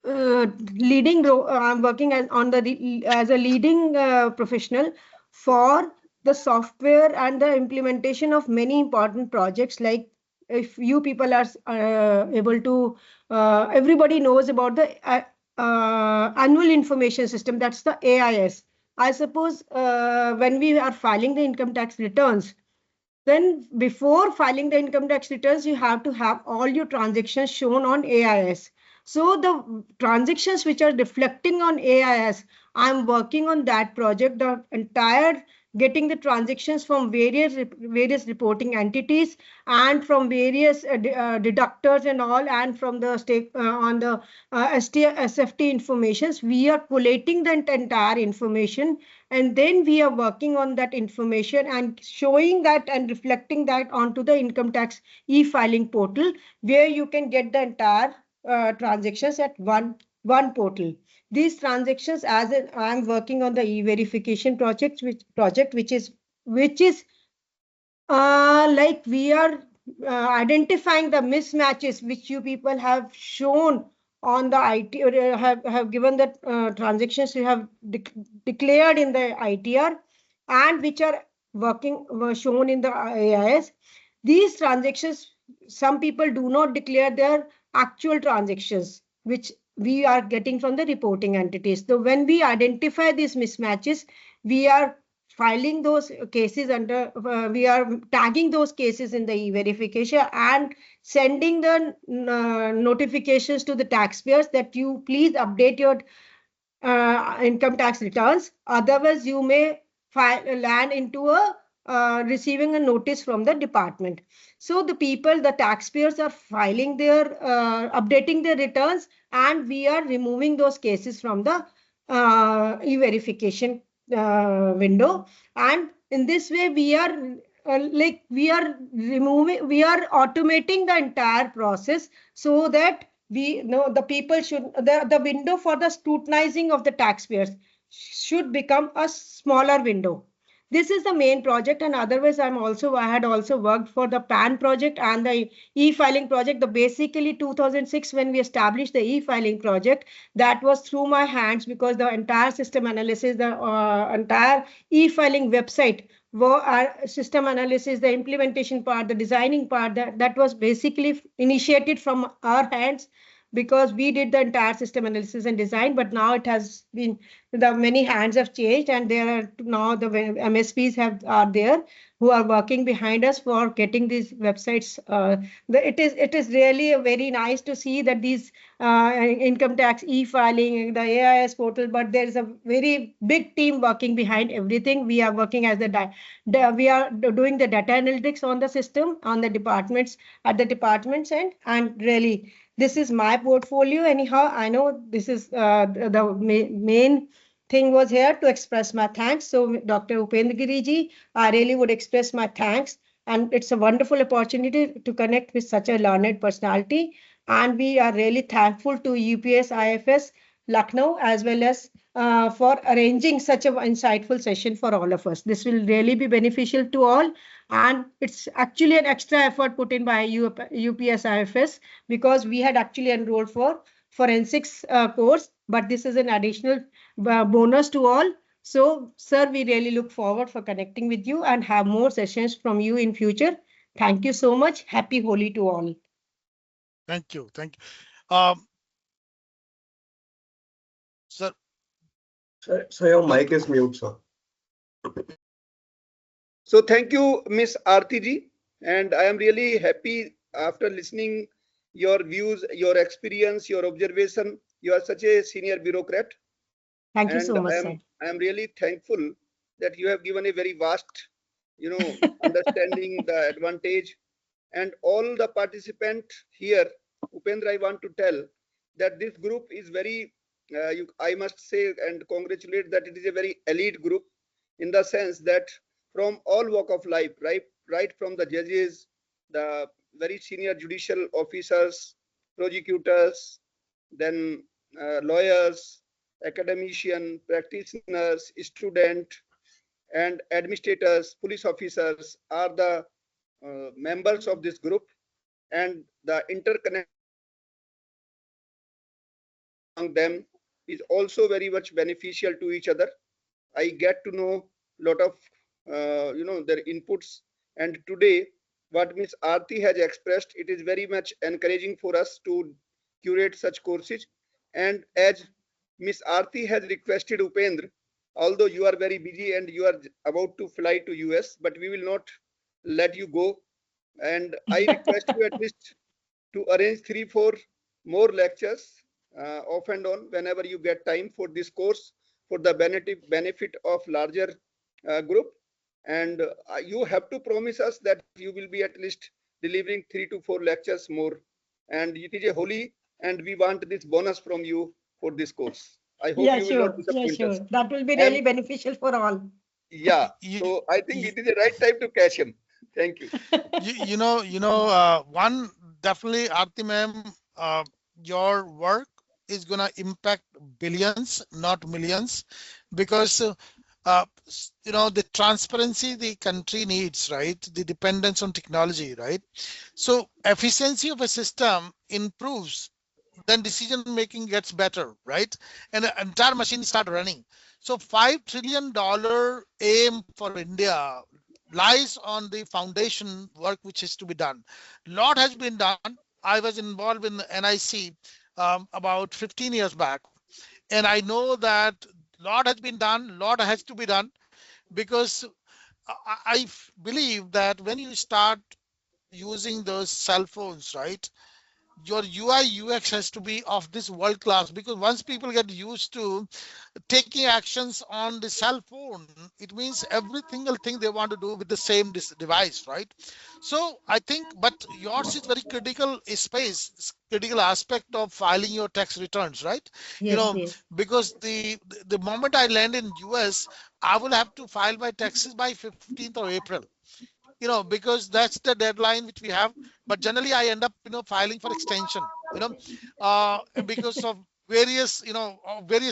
leading role. I'm working as a leading professional for the software and the implementation of many important projects. Like, if you people are able to, everybody knows about the annual information system, that's the AIS. I suppose when we are filing the income tax returns, then before filing the income tax returns, you have to have all your transactions shown on AIS. So the transactions which are reflecting on AIS, I'm working on that project, the entire getting the transactions from various reporting entities and from various deductors and all, and from the on the SFT informations. We are collating the entire information, and then we are working on that information and showing that and reflecting that onto the income tax e-filing portal, where you can get the entire transactions at one portal. These transactions, as I'm working on the e-verification project, which is like we are identifying the mismatches which you people have shown on the IT, or have given the transactions you have declared in the ITR, and which are were shown in the AIS. These transactions, some people do not declare their actual transactions, which we are getting from the reporting entities. So when we identify these mismatches, we are filing those cases under, we are tagging those cases in the e-verification and sending the notifications to the taxpayers that you please update your income tax returns. Otherwise, you may land into a receiving a notice from the department. So the people, the taxpayers are filing their, updating their returns, and we are removing those cases from the e-verification window. And in this way, we are we are automating the entire process so that we know the people should, the window for the scrutinizing of the taxpayers should become a smaller window. This is the main project, and otherwise I had also worked for the PAN project and the e-filing project. The basically 2006 when we established the e-filing project, that was through my hands, because the entire system analysis, the entire e-filing website, system analysis, the implementation part, the designing part, that was basically initiated from our hands, because we did the entire system analysis and design. But now it has been, the many hands have changed, and there are now the MSPs are there who are working behind us for getting these websites. It is really very nice to see that these income tax e-filing, the AIS portal, but there is a very big team working behind everything. We are working as we are doing the data analytics on the system, on the departments, at the departments end, and really this is my portfolio. Anyhow, I know this is the main thing was here to express my thanks. So Dr. Upendra Giri ji, I really would express my thanks. And it's a wonderful opportunity to connect with such a learned personality. And we are really thankful to UPSIFS Lucknow, as well as for arranging such an insightful session for all of us. This will really be beneficial to all. And it's actually an extra effort put in by UPSIFS, because we had actually enrolled for forensics course, but this is an additional bonus to all. So, sir, we really look forward for connecting with you and have more sessions from you in future. Thank you so much. Happy Holi to all. Thank you. Thank you. Sir. So your mic is mute, sir. So thank you, Miss Aarti ji, and I am really happy after listening your views, your experience, your observation. You are such a senior bureaucrat. Thank you so much, sir. I am really thankful that you have given a very vast, understanding the advantage, and all the participants here. Upendra, I want to tell that this group is very, I must say and congratulate that it is a very elite group, in the sense that from all walk of life, right from the judges, the very senior judicial officers, prosecutors, then lawyers, academician, practitioners, student, and administrators, police officers are the members of this group, and the interconnection among them is also very much beneficial to each other. I get to know a lot of their inputs, and today what Miss Aarti has expressed, it is very much encouraging for us to curate such courses. And as Miss Aarti has requested Upendra, although you are very busy and you are about to fly to US, but we will not let you go, and I request you at least to arrange 3-4 more lectures off and on whenever you get time for this course, for the benefit of larger group. And you have to promise us that you will be at least delivering 3 to 4 lectures more. And it is a holy, and we want this bonus from you for this course. I hope you will not disappoint us. That will be really beneficial for all. Yeah. So I think it is the right time to catch him. Thank you. One, definitely, Aarti ma'am, your work is going to impact billions, not millions, because the transparency the country needs, right? The dependence on technology, right? So efficiency of a system improves, then decision making gets better, right? And the entire machine start running. So $5 trillion aim for India lies on the foundation work which is to be done. A lot has been done. I was involved in NIC about 15 years back, and I know that a lot has been done, a lot has to be done. because I believe that when you start using those cell phones, right, your UI UX has to be of this world class, because once people get used to taking actions on the cell phone, it means every single thing they want to do with the same device, right? So I think, but yours is very critical space, critical aspect of filing your tax returns, right? You Yes, know, yes. because the moment I land in US, I will have to file my taxes by 15th of April, because that's the deadline which we have. But generally, I end up, filing for extension, because of various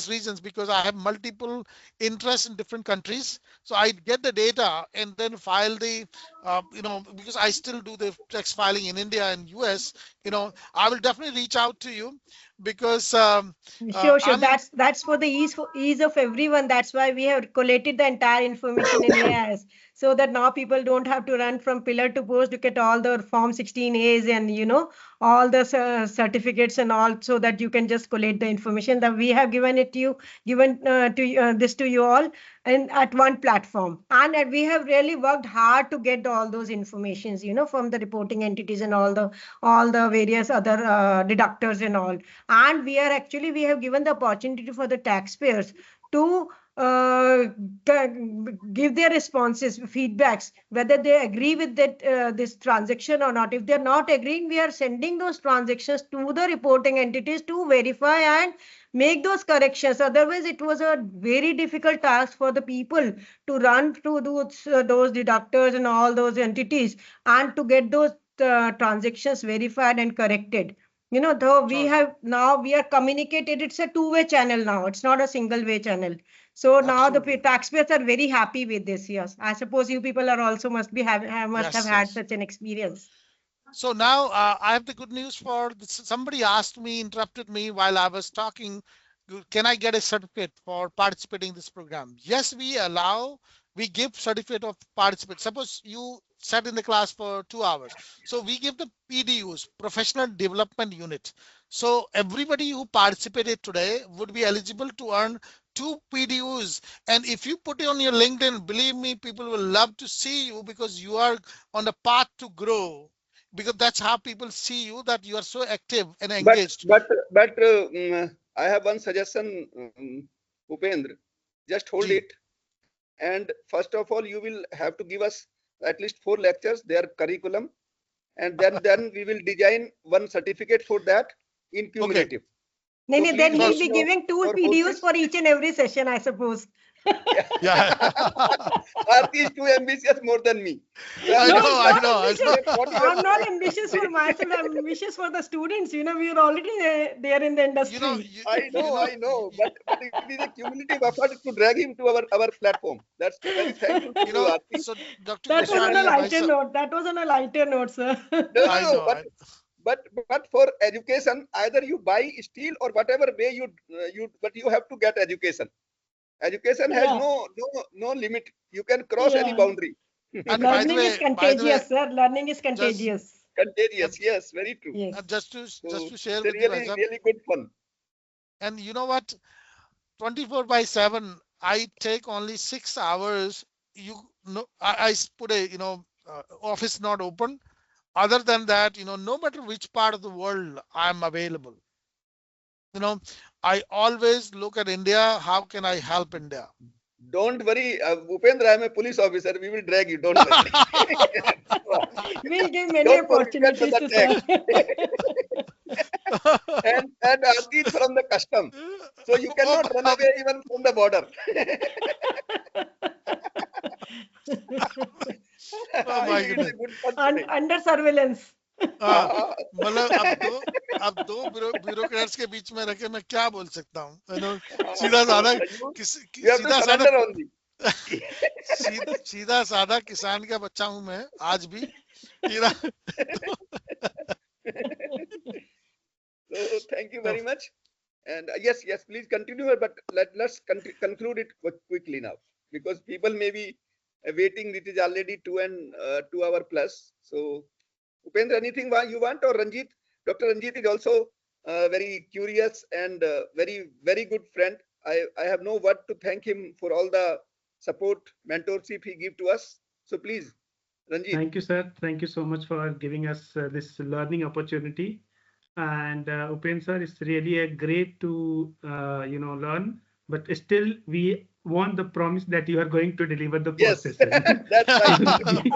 reasons, because I have multiple interests in different countries. So I get the data and then file because I still do the tax filing in India and US. I will definitely reach out to you because Sure, sure. I mean, That's for the ease of everyone. That's why we have collated the entire information in AIS, so that now people don't have to run from pillar to post to get all the Form 16As and all the certificates and all, so that you can just collate the information that we have given it to you, given this to you all, and at one platform. And we have really worked hard to get all those informations, from the reporting entities and all the various other deductors and all. And we have given the opportunity for the taxpayers to give their responses, feedbacks, whether they agree with this transaction or not. If they're not agreeing, we are sending those transactions to the reporting entities to verify and make those corrections. Otherwise, it was a very difficult task for the people to run through those deductors and all those entities, and to get those transactions verified and corrected. Though we are communicated, it's a two-way channel now. It's not a single-way channel. So now the absolutely. taxpayers are very happy with this. Yes, I suppose you people are also must have Yes, had yes. such an experience. So now I have the good news for somebody asked me, interrupted me while I was talking. Can I get a certificate for participating in this program? Yes, we give certificate of participate. Suppose you sat in the class for 2 hours. So we give the PDUs, Professional Development Unit. So everybody who participated today would be eligible to earn 2 PDUs. And if you put it on your LinkedIn, believe me, people will love to see you, because you are on the path to grow, because that's how people see you, that you are so active and But engaged. I have one suggestion, Upendra. Just hold Ji. it. And first of all, you will have to give us at least 4 lectures, their curriculum, and then we will design one certificate for that in Okay. cumulative. No, So no, please then Sure, he'll help be me giving two our PDUs hosts. for each and every session, I suppose. yeah. Aarti is too ambitious more than me. So I'm I No, know, just I'm I not know, I ambitious. know. what you I'm not have ambitious said. for myself. I'm ambitious for the students. We are already there in the You know, industry. I know, but it is a cumulative effort to drag him to our platform. That's very thankful to you, Aarti. so Dr. That was on And a Goswami, Bhai lighter Sahab, note. That was on a lighter note, sir. no, no, I no, know, but for education, either you buy steel or whatever way but you have to get education. Education has Yeah, no limit. You can cross any yeah. boundary. and Learning is by the way, contagious, sir. Learning is just contagious. Contagious, and yes, very true. Yes. just So to share it's a with you, Bhai really, Sahab, really good fun. and you know what? 24/7, I take only 6 hours. You know, I put a office not open. Other than that, no matter which part of the world I'm available, you know, I always look at India. How can I help India? Don't worry, Upendra, I'm a police officer. We will drag you. Don't worry. We'll give many Don't forget opportunities the to tax. sir. And Aarti is from the custom. So you Oh, cannot run away even from the border. oh I my think it's goodness. a good fun today. Under surveillance. हाँ, मतलब अब दो bureaucrats के बीच में रखे मैं क्या बोल सकता हूँ, सीधा साधा You have to सीधा साधा surrender only. सीधा साधा किसान का बच्चा हूँ मैं आज भी, सीधा. So thank you very much. And yes, please continue, but let's conclude it quickly now, because people may be waiting. It is already 2 hour plus. So Upendra, anything you want, or Ranjit? Dr. Ranjit is also very curious and very, very good friend. I have no word to thank him for all the support, mentorship he give to us. So please, Ranjit. Thank you, sir. Thank you so much for giving us this learning opportunity. And Upendra sir, it's really a great to learn, but still we want the promise that you are going to deliver the Yes, post-session. that's right.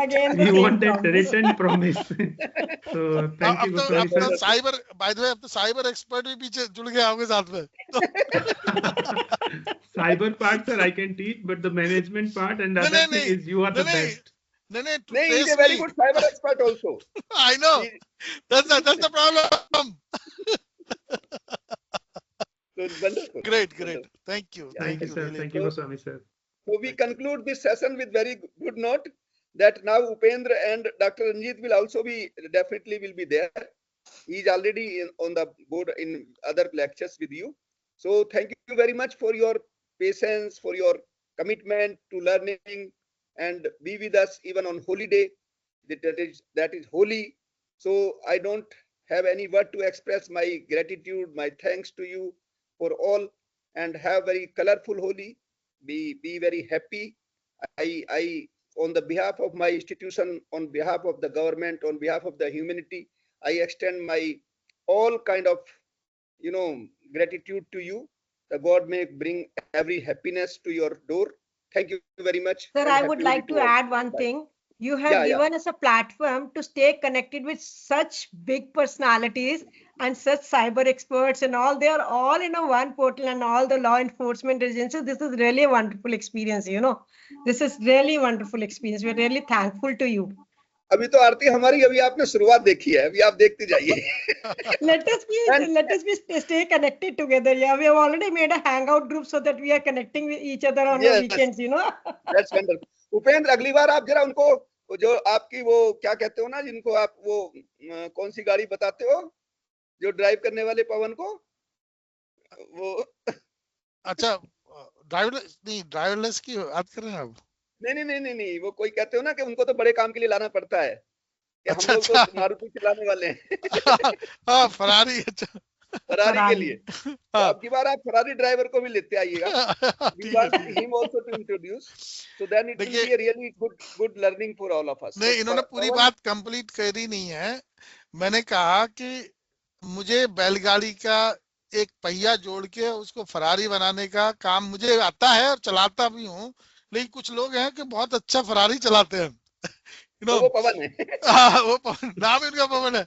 Again, We the same want that promise. written promise. So thank you, अब Goswami तो sir. Cyber, by the way, अब तो cyber expert भी पीछे जुड़ गए होंगे साथ में. Cyber part, sir, I can teach, but the management part and नहीं other नहीं thing नहीं is you are the नहीं best. नहीं, to No, he's trace a very me. good cyber expert also. I know. He- That's the problem. So wonderful. Great. Wonderful. Thank you. Yeah, Thank you, you. sir. Really. Thank you, Goswami sir. So we conclude this session with very good note that now Upendra and Dr. Ranjit will also be definitely will be there. He is already on the board in other lectures with you. So thank you very much for your patience, for your commitment to learning and be with us even on holiday. That is holy. So I don't have any word to express my gratitude, my thanks to you for all, and have very colorful Holi. Be very happy. I on the behalf of my institution, on behalf of the government, on behalf of the humanity, I extend my all kind of gratitude to you. The God may bring every happiness to your door. Thank you very much. Sir, And I happy would Holi like to all. add one Bye. thing. You have Yeah. given us a platform to stay connected with such big personalities and such cyber experts and all. They are all in a one portal and all the law enforcement agencies. This is really a wonderful experience, This is really wonderful experience. We're really thankful to you. अभी तो आरती हमारी अभी आपने शुरुआत देखी है, अभी आप देखते जाइए. Let us stay connected together. Yeah, we have already made a hangout group so that we are connecting with each other on the weekends, That's wonderful. Upendra, अगली बार आप जरा उनको जो आपकी वो क्या कहते हो ना, जिनको आप वो कौन सी गाड़ी बताते हो जो ड्राइव करने वाले पवन को, वो अच्छा, ड्राइवरलेस की बात कर रहे हैं आप? नहीं, वो कोई कहते हो ना कि उनको तो बड़े काम के लिए लाना पड़ता है कि अच्छा, हम लोग तो मारुति चलाने वाले हैं. हाँ, फरारी. अच्छा, फरारी के लिए. तो अब की बार आप फरारी ड्राइवर को भी लेते आइएगा. We want him also to introduce. So then it will be a really good learning for all of us. नहीं, इन्होंने पूरी बात कंप्लीट करी नहीं है. मैंने कहा कि मुझे बैलगाड़ी का एक पहिया जोड़ के उसको फरारी बनाने का काम मुझे आता है और चलाता भी हूँ, लेकिन कुछ लोग हैं कि बहुत अच्छा फरारी चलाते हैं. तो वो पवन है. वो पवन, नाम इनका पवन है.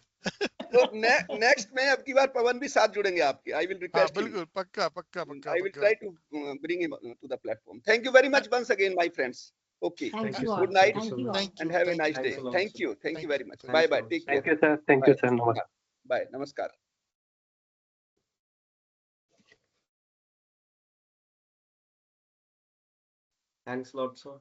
तो नेक्स्ट में अब की बार पवन भी साथ जुड़ेंगे आपके. I will request him. बिल्कुल, पक्का. I will try to bring him to the platform. Thank you very much once again, my friends. Okay. Thank you. Good night Thank and have a nice day. Thank you very much. Bye. Take care. Thank you, sir. Thank you, sir. Namaskar. Bye. Namaskar. Thanks a lot, sir.